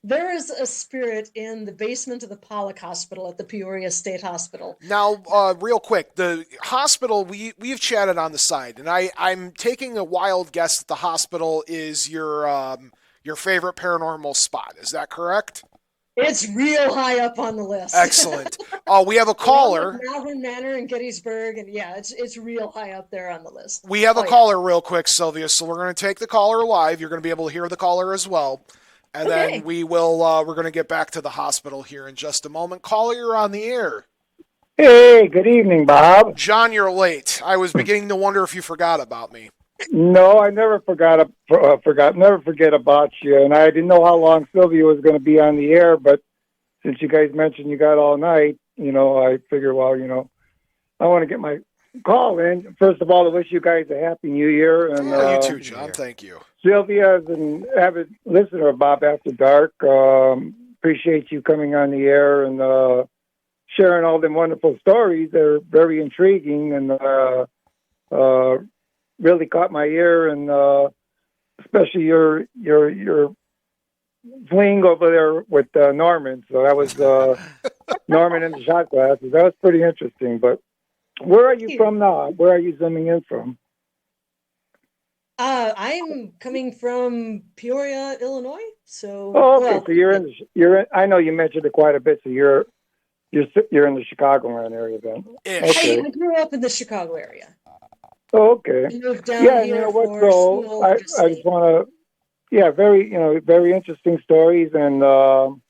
there is a spirit in the basement of the Pollock Hospital at the Peoria State Hospital. Now, real quick, the hospital, we've chatted on the side, and I'm taking a wild guess that the hospital is your favorite paranormal spot. Is that correct? It's real high up on the list. Excellent. We have a caller. Malvern Manor and Gettysburg, and yeah, it's real high up there on the list. We have a caller real quick, Sylvia, so we're going to take the caller live. You're going to be able to hear the caller as well. And Okay. then we're going to get back to the hospital here in just a moment. Caller, you're on the air. Hey, good evening, Bob. John, you're late. I was beginning to wonder if you forgot about me. No, I never never forget about you. And I didn't know how long Sylvia was going to be on the air, but since you guys mentioned you got all night, I figure, well, I want to get my call in. First of all, to wish you guys a happy New Year. And You too, John. Thank you. Sylvia is an avid listener of Bob After Dark. Appreciate you coming on the air and sharing all them wonderful stories. They're very intriguing and really caught my ear, and especially your fling over there with Norman. So that was Norman and the shot glasses. That was pretty interesting. But where are you from now? Where are you zooming in from? I'm coming from Peoria, Illinois. So So you're in. I know you mentioned it quite a bit. So you're you're in the Chicagoland area then. Ish. Okay. I grew up in the Chicago area. Oh, okay. I moved down Yeah, and you here know what? for So school. I just just want to, yeah, very interesting stories, and want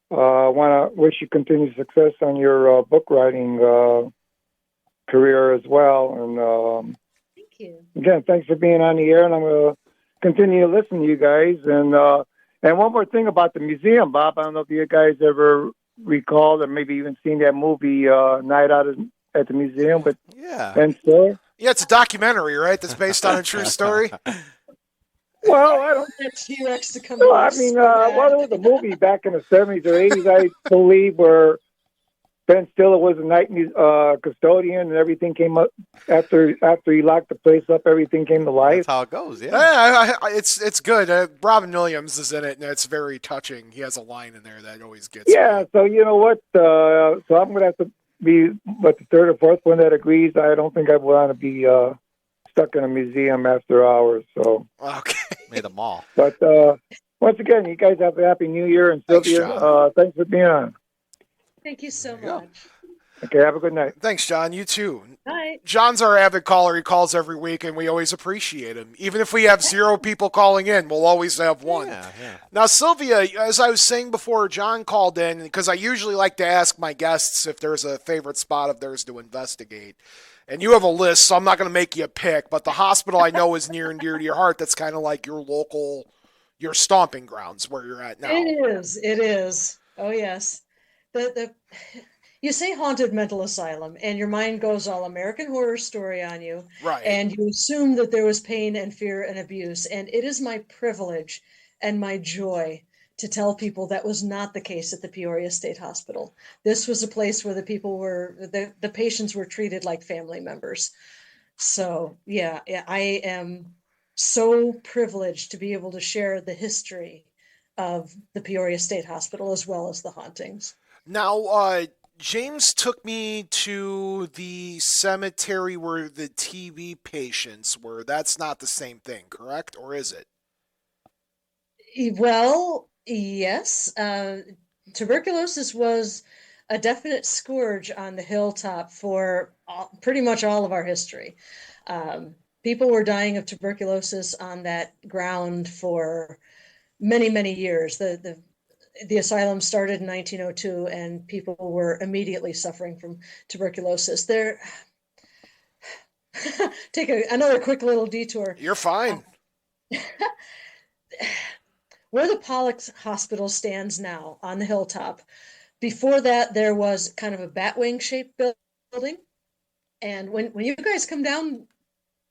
to wish you continued success on your book writing career as well. And Thank you. again, thanks for being on the air, and I'm going to continue to listen to you guys. And one more thing about the museum, Bob. I don't know if you guys ever recalled or maybe even seen that movie Night Out at the Museum with Yeah. Ben Stiller. Yeah, it's a documentary, right? That's based on a true story. Well, I don't. That T-Rex to come No, I loose. mean, Yeah. well, it was a movie back in the 70s or 80s, I believe, where Ben Stiller was a night custodian, and everything came up after he locked the place up. Everything came to life. That's how it goes. Yeah. Yeah, it's good. Robin Williams is in it, and it's very touching. He has a line in there that always gets Yeah. me. So you know what? So I'm going to have to be, the third or fourth one that agrees. I don't think I want to be stuck in a museum after hours. So. Okay. Made them all. But once again, you guys have a happy New Year, and Thanks, Sylvia, John. thanks for being on. Thank you so There you go. much. Okay, have a good night. Thanks, John. You too. Bye. John's our avid caller. He calls every week, and we always appreciate him. Even if we have 0 people calling in, we'll always have one. Yeah. Now, Sylvia, as I was saying before, John called in, because I usually like to ask my guests if there's a favorite spot of theirs to investigate. And you have a list, so I'm not going to make you pick, but the hospital I know is near and dear to your heart. That's kind of like your local, your stomping grounds where you're at now. It is. Oh, yes. You say haunted mental asylum, and your mind goes all American Horror Story on you. Right. And you assume that there was pain and fear and abuse. And it is my privilege and my joy to tell people that was not the case at the Peoria State Hospital. This was a place where the patients were treated like family members. So, yeah, I am so privileged to be able to share the history of the Peoria State Hospital as well as the hauntings. Now, James took me to the cemetery where the TB patients were. That's not the same thing, correct? Or is it? Well, yes. Tuberculosis was a definite scourge on the hilltop for pretty much all of our history. People were dying of tuberculosis on that ground for many, many years. The asylum started in 1902, and people were immediately suffering from tuberculosis. Take another quick little detour. You're fine. Where the Pollock Hospital stands now on the hilltop, before that there was kind of a batwing-shaped building. And when you guys come down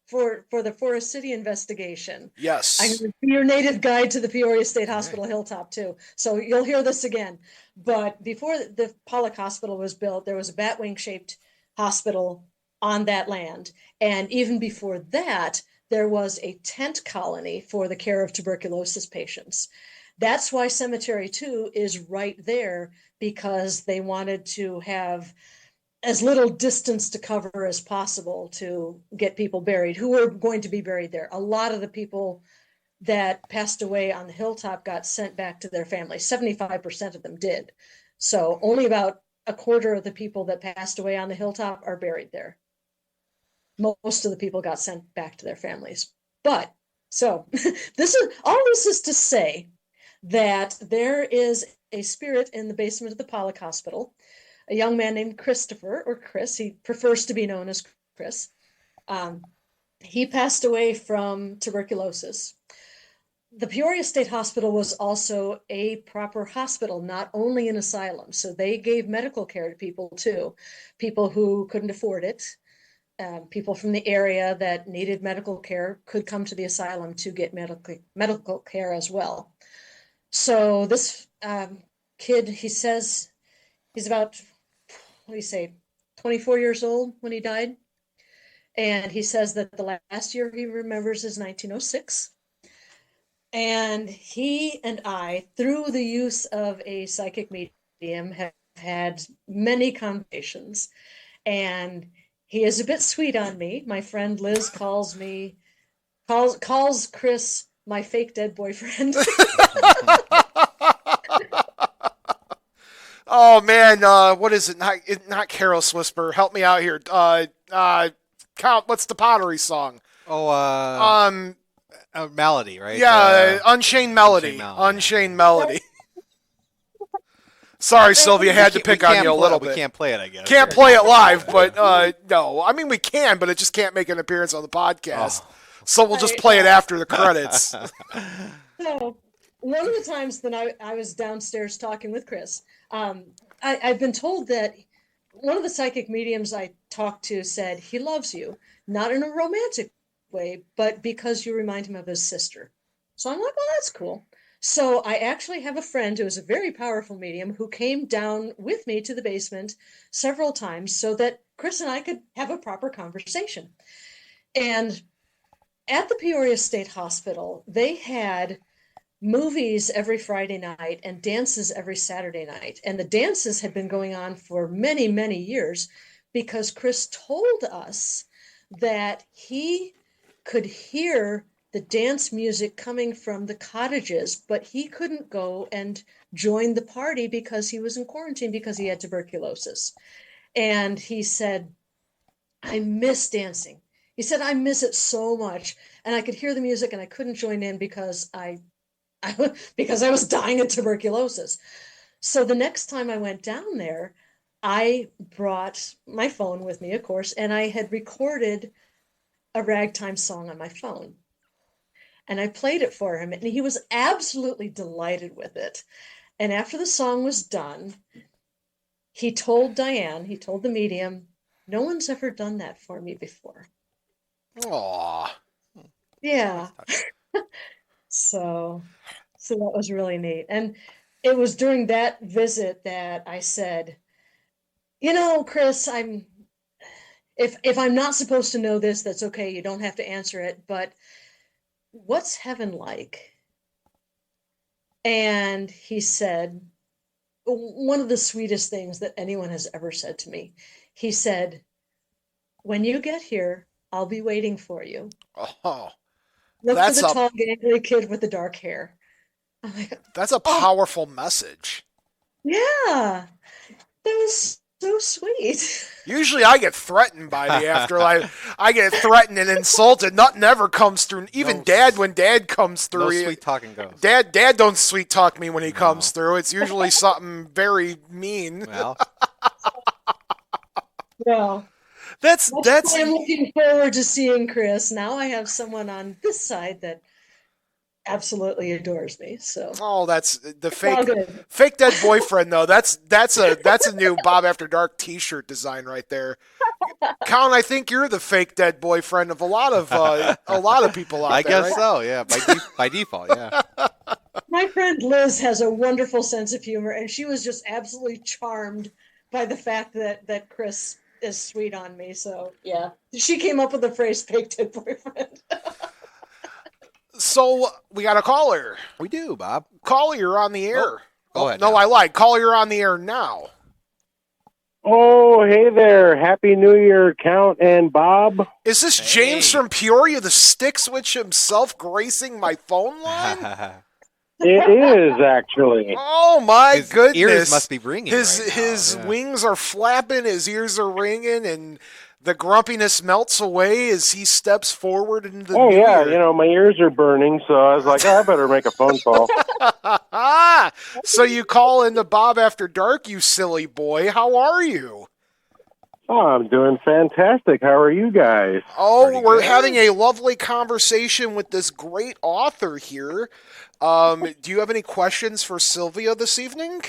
for the Forest City investigation, Yes. I'm going to be your native guide to the Peoria State Hospital Hilltop too. So you'll hear this again. But before the Pollock Hospital was built, there was a batwing-shaped hospital on that land. And even before that, there was a tent colony for the care of tuberculosis patients. That's why Cemetery 2 is right there, because they wanted to have as little distance to cover as possible to get people buried who were going to be buried there. A lot of the people that passed away on the hilltop got sent back to their families. 75% of them did. So only about a quarter of the people that passed away on the hilltop are buried there. Most of the people got sent back to their families. But so this is to say that there is a spirit in the basement of the Pollock Hospital, a young man named Christopher, or Chris. He prefers to be known as Chris. He passed away from tuberculosis. The Peoria State Hospital was also a proper hospital, not only an asylum. So they gave medical care to people too, people who couldn't afford it. People from the area that needed medical care could come to the asylum to get medical care as well. So this kid, he says he's about, 24 years old when he died. And he says that the last year he remembers is 1906. And he and I, through the use of a psychic medium, have had many conversations. And he is a bit sweet on me. My friend Liz calls Chris my fake dead boyfriend. Oh man, what is it? Not Careless Whisper. Help me out here. Count. What's the Pottery song? Melody, right? Yeah, Unchained Melody. Unchained Melody. Sorry, Sylvia, had to pick on you a little bit. We can't play it, I guess. Can't play it live, but no. I mean, we can, but it just can't make an appearance on the podcast. So we'll just play it after the credits. So one of the times that I was downstairs talking with Chris, I've been told that one of the psychic mediums I talked to said he loves you, not in a romantic way, but because you remind him of his sister. So I'm like, well, that's cool. So I actually have a friend who is a very powerful medium who came down with me to the basement several times so that Chris and I could have a proper conversation. And at the Peoria State Hospital, they had movies every Friday night and dances every Saturday night. And the dances had been going on for many, many years because Chris told us that he could hear the dance music coming from the cottages, but he couldn't go and join the party because he was in quarantine because he had tuberculosis. And he said, I miss dancing. He said, I miss it so much. And I could hear the music and I couldn't join in because I was dying of tuberculosis. So the next time I went down there, I brought my phone with me, of course, and I had recorded a ragtime song on my phone. And I played it for him, and he was absolutely delighted with it. And after the song was done, he told the medium, no one's ever done that for me before. Aww. Yeah. So that was really neat. And it was during that visit that I said, Chris, if I'm not supposed to know this, that's okay. You don't have to answer it, but what's heaven like? And he said, one of the sweetest things that anyone has ever said to me. He said, when you get here, I'll be waiting for you. Oh, Look for the tall, gangly kid with the dark hair. I'm like, that's a powerful message. Yeah, that was so sweet. Usually I get threatened by the afterlife. I get threatened and insulted. Nothing ever comes through. Even Dad, when Dad comes through. No sweet talking goes. Dad don't sweet talk me when he comes through. It's usually something very mean. Well, that's. I'm looking forward to seeing Chris. Now I have someone on this side that absolutely adores me. So that's the fake dead boyfriend though. That's a new Bob After Dark T-shirt design right there. Colin, I think you're the fake dead boyfriend of a lot of people out there. I guess right? so. Yeah, by default. Yeah. My friend Liz has a wonderful sense of humor, and she was just absolutely charmed by the fact that Chris is sweet on me. So yeah, she came up with the phrase "fake dead boyfriend." So we got a caller. We do, Bob. Caller, you're on the air. Go ahead. No, I lied. Caller, you're on the air now. Oh, hey there. Happy New Year, Count and Bob. Is this James from Peoria, the stick switch himself, gracing my phone line? It is, actually. Oh, my goodness. His ears must be ringing His wings are flapping, his ears are ringing, and the grumpiness melts away as he steps forward into the new year. My ears are burning, so I was like, I better make a phone call. So you call into Bob After Dark, you silly boy. How are you? Oh, I'm doing fantastic. How are you guys? Oh, we're having a lovely conversation with this great author here. Do you have any questions for Sylvia this evening?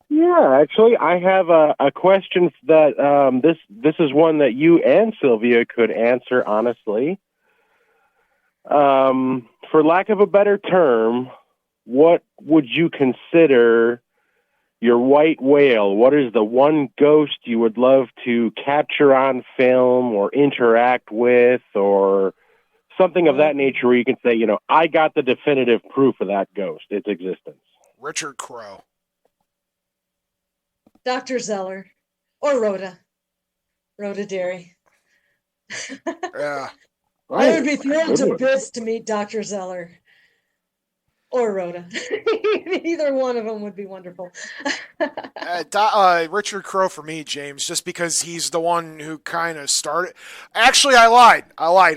Yeah, actually, I have a question that this is one that you and Sylvia could answer honestly. For lack of a better term, what would you consider your white whale? What is the one ghost you would love to capture on film or interact with or something of that nature where you can say, I got the definitive proof of that ghost, its existence? Richard Crow. Dr. Zeller or Rhoda Derry. Yeah. I would be thrilled to bits to meet Dr. Zeller Or Rhoda. Either one of them would be wonderful. Richard Crowe for me, James, just because he's the one who kind of started. Actually, I lied.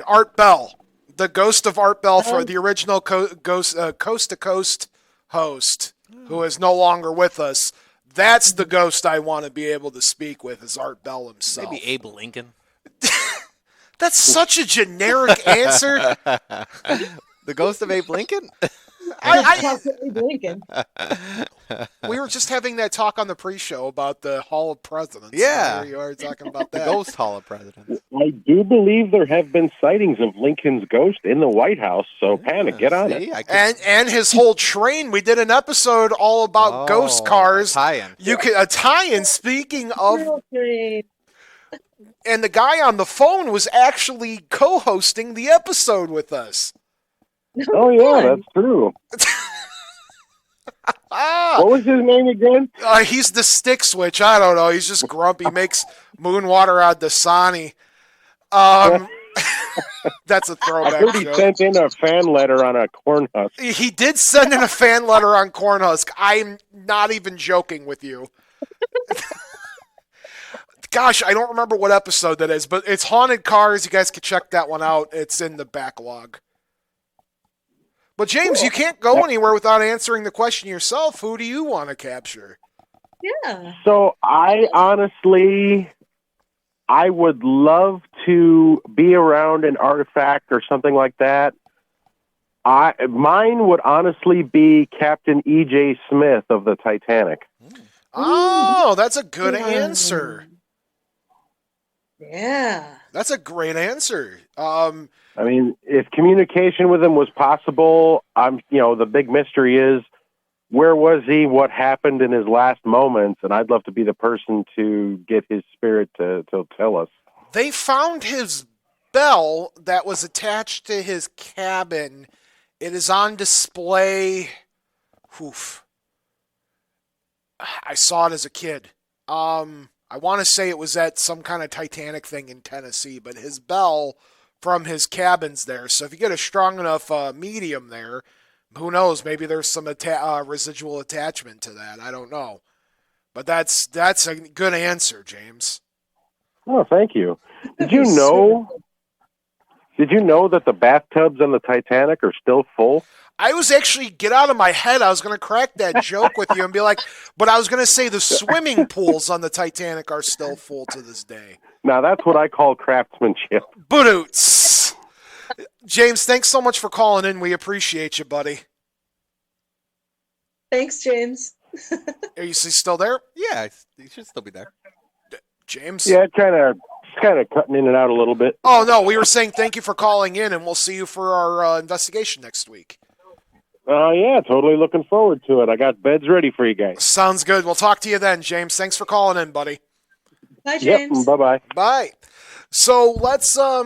Art Bell, the ghost of Art Bell, for the original Coast to Coast host, who is no longer with us. That's the ghost I want to be able to speak with, is Art Bell himself. Maybe Abe Lincoln. That's such a generic answer. The ghost of Abe Lincoln? Lincoln. We were just having that talk on the pre-show about the Hall of Presidents. Yeah. You are talking about that. The Ghost Hall of Presidents. I do believe there have been sightings of Lincoln's ghost in the White House, so Panic, get on it. And his whole train. We did an episode all about ghost cars. Tie-in. A tie-in, speaking of... And the guy on the phone was actually co-hosting the episode with us. Oh, yeah, that's true. What was his name again? He's the stick switch. I don't know. He's just grumpy. Makes moon water out of Dasani. That's a throwback I heard he joke. sent in a fan letter on a corn husk. He did send in a fan letter on Cornhusk. I'm not even joking with you. Gosh, I don't remember what episode that is, but it's Haunted Cars. You guys can check that one out. It's in the backlog. But James, you can't go anywhere without answering the question yourself. Who do you want to capture? Yeah. So I would love to be around an artifact or something like that. Mine would honestly be Captain E.J. Smith of the Titanic. Oh, that's a good answer. Yeah. That's a great answer. I mean, if communication with him was possible, the big mystery is, where was he? What happened in his last moments? And I'd love to be the person to get his spirit to tell us. They found his bell that was attached to his cabin. It is on display. Oof. I saw it as a kid. I want to say it was at some kind of Titanic thing in Tennessee, but his bell from his cabin's there. So if you get a strong enough medium there, who knows? Maybe there's some residual attachment to that. I don't know. But that's a good answer, James. Oh, thank you. Did you know that the bathtubs on the Titanic are still full? I was actually, get out of my head, I was going to crack that joke with you and be like, but I was going to say the swimming pools on the Titanic are still full to this day. Now, that's what I call craftsmanship. Boots. James, thanks so much for calling in. We appreciate you, buddy. Thanks, James. Are you still there? Yeah, he should still be there. James? Yeah, kind of cutting in and out a little bit. Oh, no, we were saying thank you for calling in, and we'll see you for our investigation next week. Yeah, totally looking forward to it. I got beds ready for you guys. Sounds good. We'll talk to you then, James. Thanks for calling in, buddy. Bye, James. Yep, bye-bye. Bye. So let's, are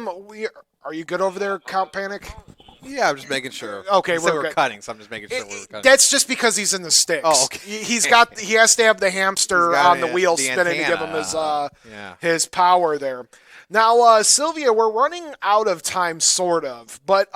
you good over there, Count Panic? Yeah, I'm just making sure. Okay, we're good. cutting, so I'm just making sure we're cutting. That's just because he's in the sticks. Oh, okay. He has to have the hamster on the wheel spinning to give him his power there. Now, Sylvia, we're running out of time, sort of. But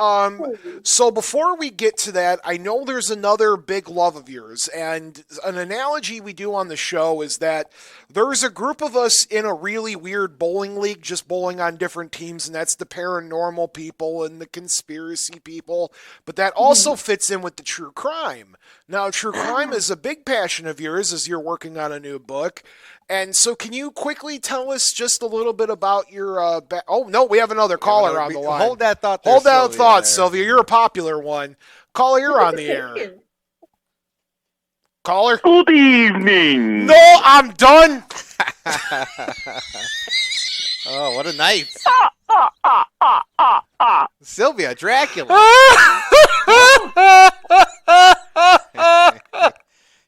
so before we get to that, I know there's another big love of yours. And an analogy we do on the show is that there's a group of us in a really weird bowling league, just bowling on different teams, and that's the paranormal people and the conspiracy people. But that also fits in with the true crime. Now, true crime is a big passion of yours as you're working on a new book. And so can you quickly tell us just a little bit about your oh, no, we have another caller on the line. Hold that thought there, Hold that thought, there. Sylvia. You're a popular one. Caller, you're on the air. Caller? Good evening. No, I'm done. Oh, what a night. Sylvia, Dracula.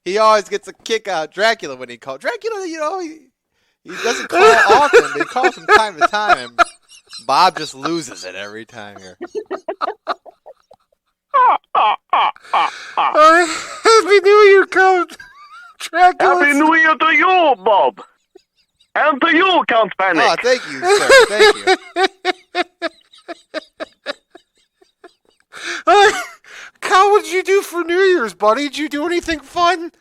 He always gets a kick out of Dracula when he calls. Dracula, he doesn't call often, but he calls from time to time, and Bob just loses it every time here. Happy New Year, Count Dracula. Happy New Year to you, Bob. And to you, Count Panic. Oh, thank you, sir. Thank you. how would you do for New Year's, buddy? Did you do anything fun?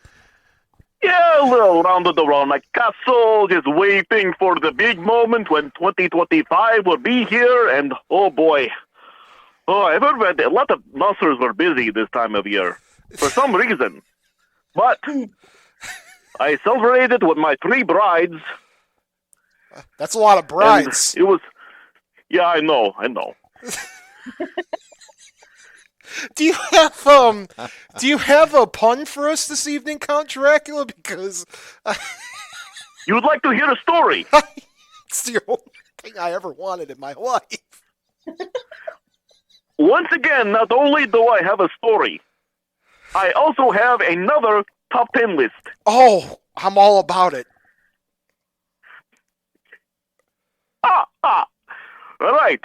Yeah, a little rounded around my castle, just waiting for the big moment when 2025 will be here, and oh boy. Oh, I've heard that a lot of monsters were busy this time of year, for some reason. But I celebrated with my 3 brides. That's a lot of brides. It was, yeah, I know. Do you have a pun for us this evening, Count Dracula? Because You would like to hear a story? it's the only thing I ever wanted in my life. Once again, not only do I have a story, I also have another top 10 list. Oh, I'm all about it. All right.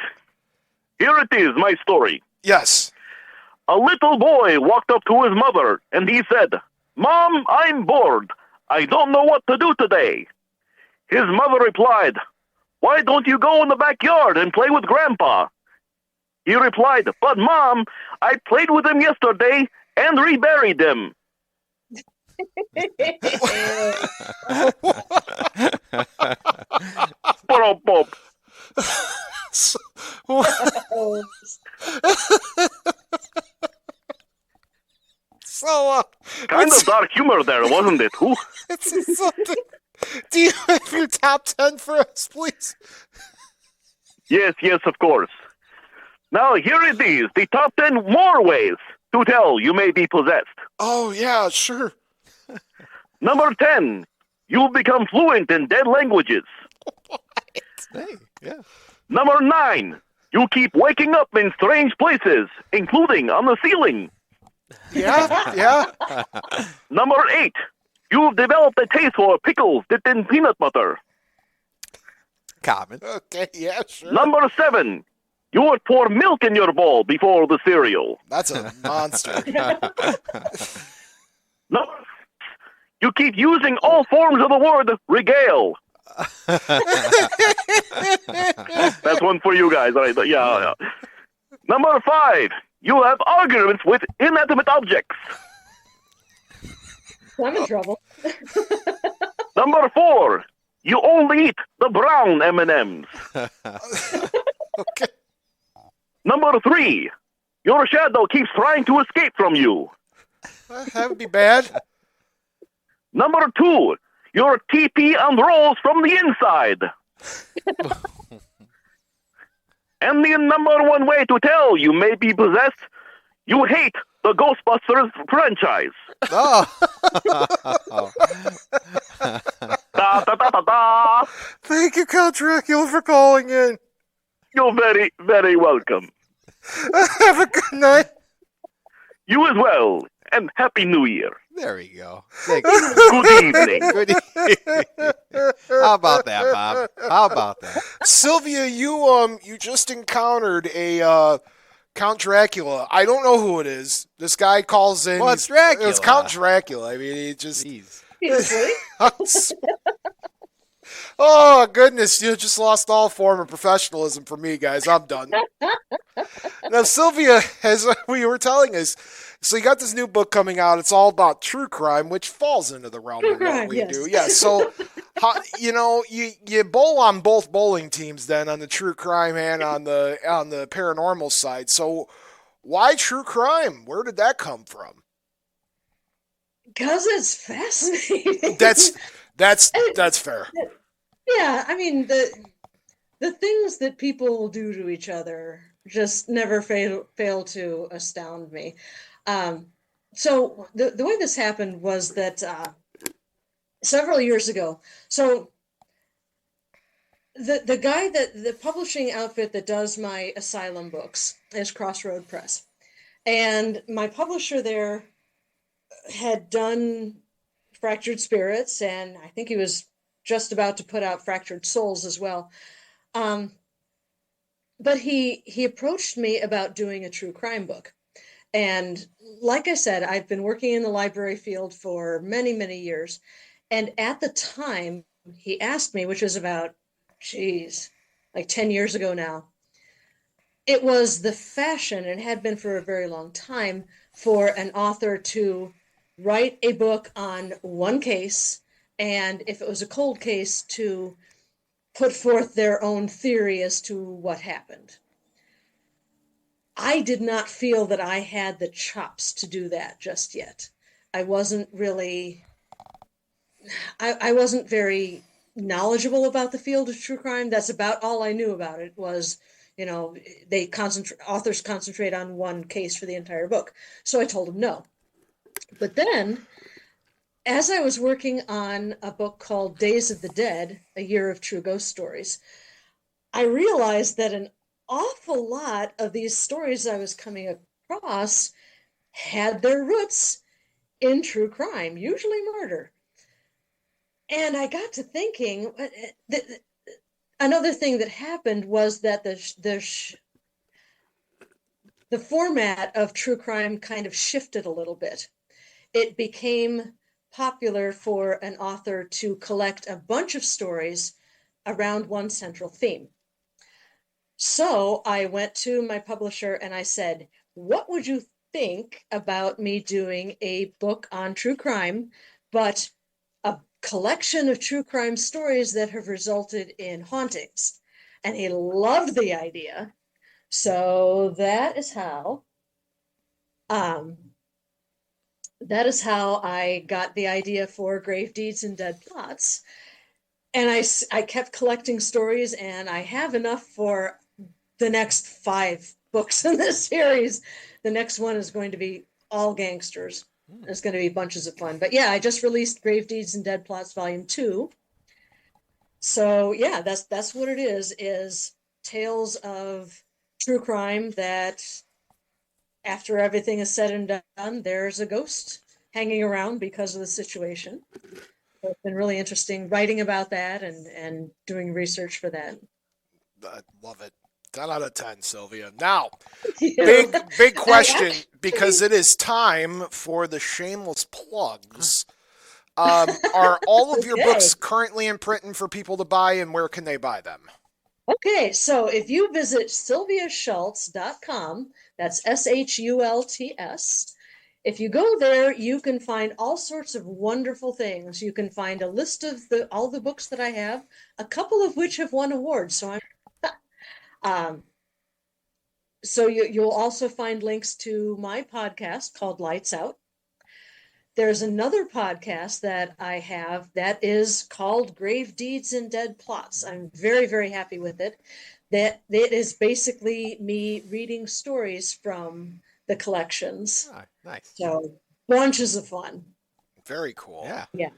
Here it is, my story. Yes. A little boy walked up to his mother and he said, "Mom, I'm bored. I don't know what to do today." His mother replied, "Why don't you go in the backyard and play with Grandpa?" He replied, "But Mom, I played with him yesterday and reburied him." Kind of dark humor there, wasn't it? Who? It's something. Do you have your top 10 for us, please? Yes, of course. Now here it is, the top 10 more ways to tell you may be possessed. Oh, yeah, sure. Number 10, you'll become fluent in dead languages. Hey, yeah. Number 9, you keep waking up in strange places, including on the ceiling. Yeah. Number 8, you've developed a taste for pickles dipped in peanut butter. Common. Okay, yeah, sure. Number 7, you would pour milk in your bowl before the cereal. That's a monster. Number 6, you keep using all forms of the word regale. That's one for you guys. Right? Yeah. Number 5, you have arguments with inanimate objects. I'm in trouble. Number 4, you only eat the brown M&Ms. Okay. Number 3, your shadow keeps trying to escape from you. That would be bad. Number 2, your TP unrolls from the inside. And the number 1 way to tell you may be possessed, you hate the Ghostbusters franchise. Oh. Da, da, da, da, da. Thank you, Count Dracula, for calling in. You're very, very welcome. Have a good night. You as well, and Happy New Year. There we go. Thank you. Good evening. Good evening. How about that, Bob? How about that? Sylvia, you just encountered a Count Dracula. I don't know who it is. This guy calls in. Well, it's Dracula. It's Count Dracula. I mean, he just. Jeez. Oh, goodness. You just lost all form of professionalism for me, guys. I'm done. Now, Sylvia, as we were telling us, so you got this new book coming out. It's all about true crime, which falls into the realm of what we do. Yeah, so, you bowl on both bowling teams then, on the true crime and on the paranormal side. So why true crime? Where did that come from? Because it's fascinating. That's fair. Yeah, I mean the things that people do to each other just never fail to astound me. So the way this happened was that several years ago. So the guy the publishing outfit that does my asylum books is Crossroad Press, and my publisher there had done Fractured Spirits, and I think he was just about to put out Fractured Souls as well. But he approached me about doing a true crime book. And like I said, I've been working in the library field for many, many years. And at the time he asked me, which was about, like 10 years ago now, it was the fashion, and had been for a very long time, for an author to write a book on one case, and if it was a cold case, to put forth their own theory as to what happened. I did not feel that I had the chops to do that just yet. I wasn't really, I wasn't very knowledgeable about the field of true crime. That's about all I knew about it was, authors concentrate on one case for the entire book. So I told them no. But then, as I was working on a book called Days of the Dead, A Year of True Ghost Stories, I realized that an awful lot of these stories I was coming across had their roots in true crime, usually murder. And I got to thinking, another thing that happened was that the format of true crime kind of shifted a little bit. It became popular for an author to collect a bunch of stories around one central theme. So I went to my publisher and I said, what would you think about me doing a book on true crime, but a collection of true crime stories that have resulted in hauntings? And he loved the idea. So that is how I got the idea for Grave Deeds and Dead Plots. And I kept collecting stories, and I have enough for the next 5 books in this series. The next one is going to be all gangsters. It's going to be bunches of fun. But yeah, I just released Grave Deeds and Dead Plots Volume 2. So yeah, that's what it is tales of true crime that after everything is said and done, there's a ghost hanging around because of the situation. So it's been really interesting writing about that and doing research for that. I love it. 10 out of 10, Sylvia. Now, Yeah. big question, because it is time for the shameless plugs. Are all of your Okay. books currently in print for people to buy, and where can they buy them? Okay, so if you visit sylviashults.com, that's SHULTS. If you go there, you can find all sorts of wonderful things. You can find a list of all the books that I have, a couple of which have won awards. So you'll also find links to my podcast called Lights Out. There's another podcast that I have that is called Grave Deeds and Dead Plots. I'm very, very happy with it. That it is basically me reading stories from the collections. Oh, nice. So bunches of fun. Very cool. Yeah.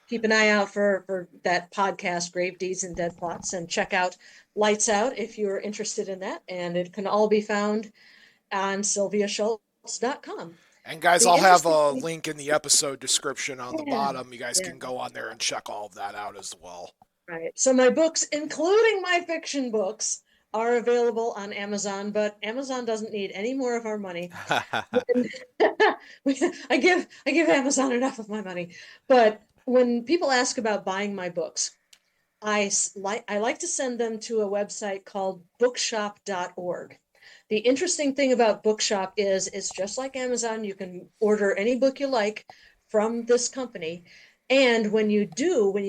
Keep an eye out for that podcast, Grave Deeds and Dead Plots, and check out Lights Out if you're interested in that. And it can all be found on sylviashults.com. And guys, I'll have a link in the episode description on the bottom. You guys can go on there and check all of that out as well. Right. So my books, including my fiction books, are available on Amazon, but Amazon doesn't need any more of our money. I give Amazon enough of my money. But when people ask about buying my books, I like to send them to a website called bookshop.org. The interesting thing about Bookshop is it's just like Amazon. You can order any book you like from this company. And when you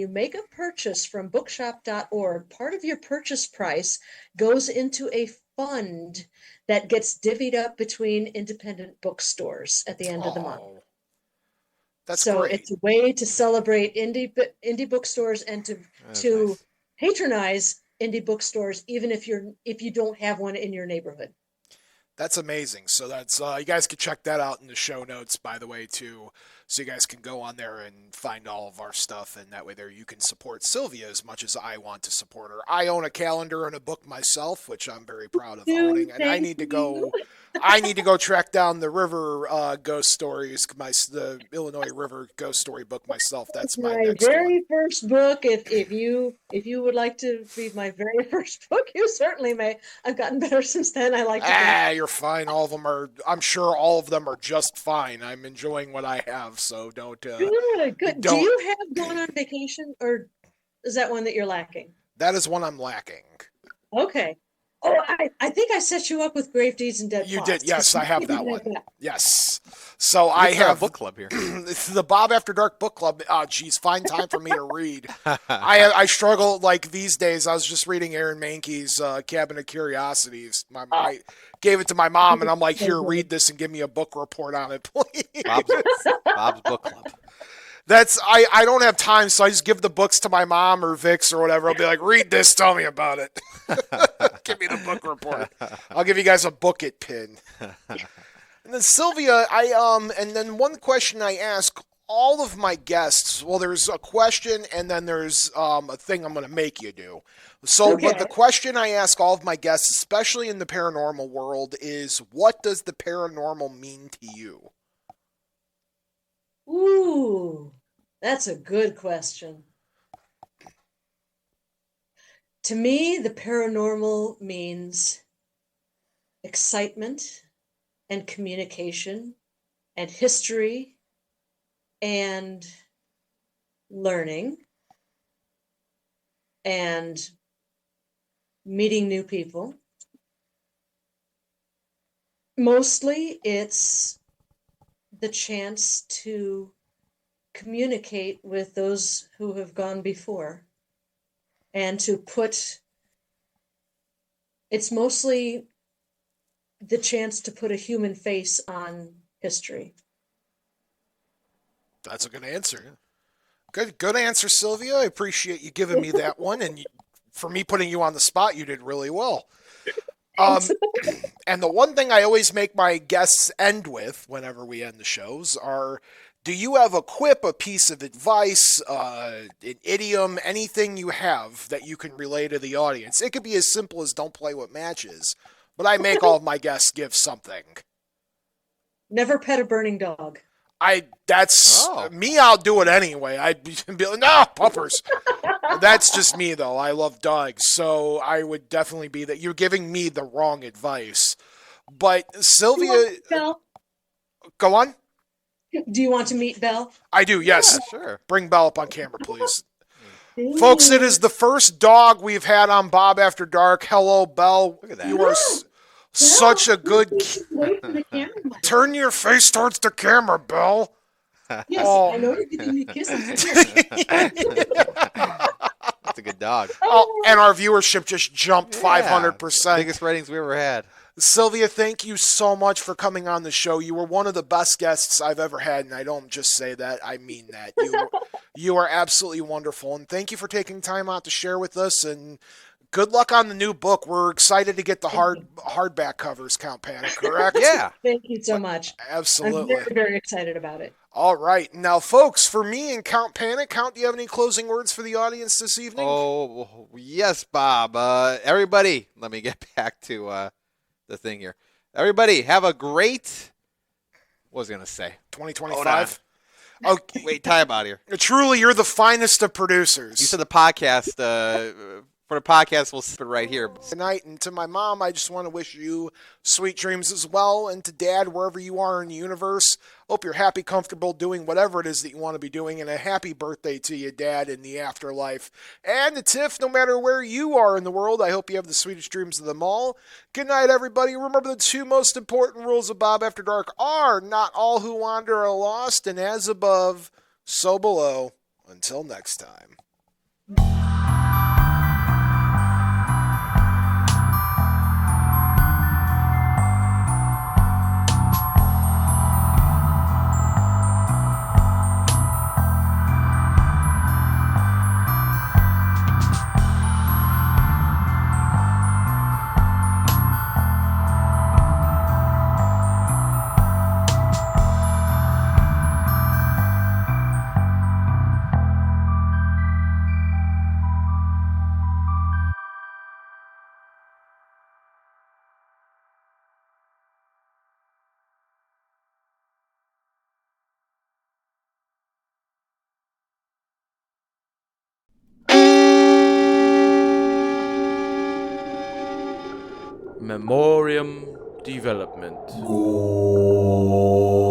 make a purchase from bookshop.org, part of your purchase price goes into a fund that gets divvied up between independent bookstores at the end of the month. That's so great. It's a way to celebrate indie bookstores and to nice. patronize indie bookstores, even if you don't have one in your neighborhood. That's amazing. So that's you guys can check that out in the show notes, by the way, too. So you guys can go on there and find all of our stuff, and that way there you can support Sylvia as much as I want to support her. I own a calendar and a book myself, which I'm very proud of owning, and I need to go track down the river ghost stories, the Illinois River ghost story book myself. That's my next very first book. If you would like to read my very first book, you certainly may. I've gotten better since then. I like to you're fine. I'm sure all of them are just fine. I'm enjoying what I have, so don't. Good. Do you have gone on vacation, or is that one that you're lacking? That is one I'm lacking. Okay. Oh, I think I set you up with Grave Deeds and Dead You Plots. did, yes. I have that one. Yes. So We I could start a have book club here. It's the Bob After Dark book club. Oh, geez, find time for me to read. I struggle like these days. I was just reading Aaron Mankey's Cabinet of Curiosities. I gave it to my mom, and I'm like, "Here, read this and give me a book report on it, please." Bob's book club. I don't have time, so I just give the books to my mom or Vix or whatever. I'll be like, "Read this, tell me about it." Give me the book report. I'll give you guys a book it pin. And then Sylvia, and then one question I ask all of my guests. Well, there's a question, and then there's a thing I'm going to make you do. So, Okay. but the question I ask all of my guests, especially in the paranormal world, is what does the paranormal mean to you? Ooh, that's a good question. To me, the paranormal means excitement and communication and history and learning and meeting new people. Mostly it's the chance to communicate with those who have gone before and to it's mostly the chance to put a human face on history. That's a good answer. Good answer, Sylvia. I appreciate you giving me that one, and for me putting you on the spot, you did really well. And the one thing I always make my guests end with, whenever we end the shows, are: do you have a quip, a piece of advice, an idiom, anything you have that you can relay to the audience? It could be as simple as "don't play with matches," but I make all of my guests give something. Never pet a burning dog. That's me. I'll do it anyway. I'd be like, no, puppers. That's just me, though. I love dogs, so I would definitely be that. You're giving me the wrong advice. But Sylvia, Belle? go on. Do you want to meet Belle? I do, yes. Yeah, sure. Bring Belle up on camera, please. Folks, it is the first dog we've had on Bob After Dark. Hello, Belle. Look at that. You are such a good... Wait for the camera. Turn your face towards the camera, Belle. Yes, Oh. I know you're giving me kisses. That's a good dog. Oh, and our viewership just jumped Yeah, 500%. Biggest ratings we ever had. Sylvia, thank you so much for coming on the show. You were one of the best guests I've ever had, and I don't just say that. I mean that. You are absolutely wonderful, and thank you for taking time out to share with us, and good luck on the new book. We're excited to get the hardback covers, Count Panic, correct? Yeah. Thank you so much. Absolutely. I'm very, very excited about it. All right. Now, folks, for me and Count Panic, Count, do you have any closing words for the audience this evening? Oh, yes, Bob. Everybody, let me get back to the thing here. Everybody, have a great, what was I going to say? 2025? Okay. Wait, time out here. Truly, you're the finest of producers. You said the podcast, for the podcast, we'll sit right here. Tonight, and to my mom, I just want to wish you sweet dreams as well, and to Dad, wherever you are in the universe, hope you're happy, comfortable doing whatever it is that you want to be doing, and a happy birthday to you, Dad, in the afterlife. And to Tiff, no matter where you are in the world, I hope you have the sweetest dreams of them all. Good night, everybody. Remember, the two most important rules of Bob After Dark are: not all who wander are lost, and as above, so below. Until next time. Memoriam Development. Goal.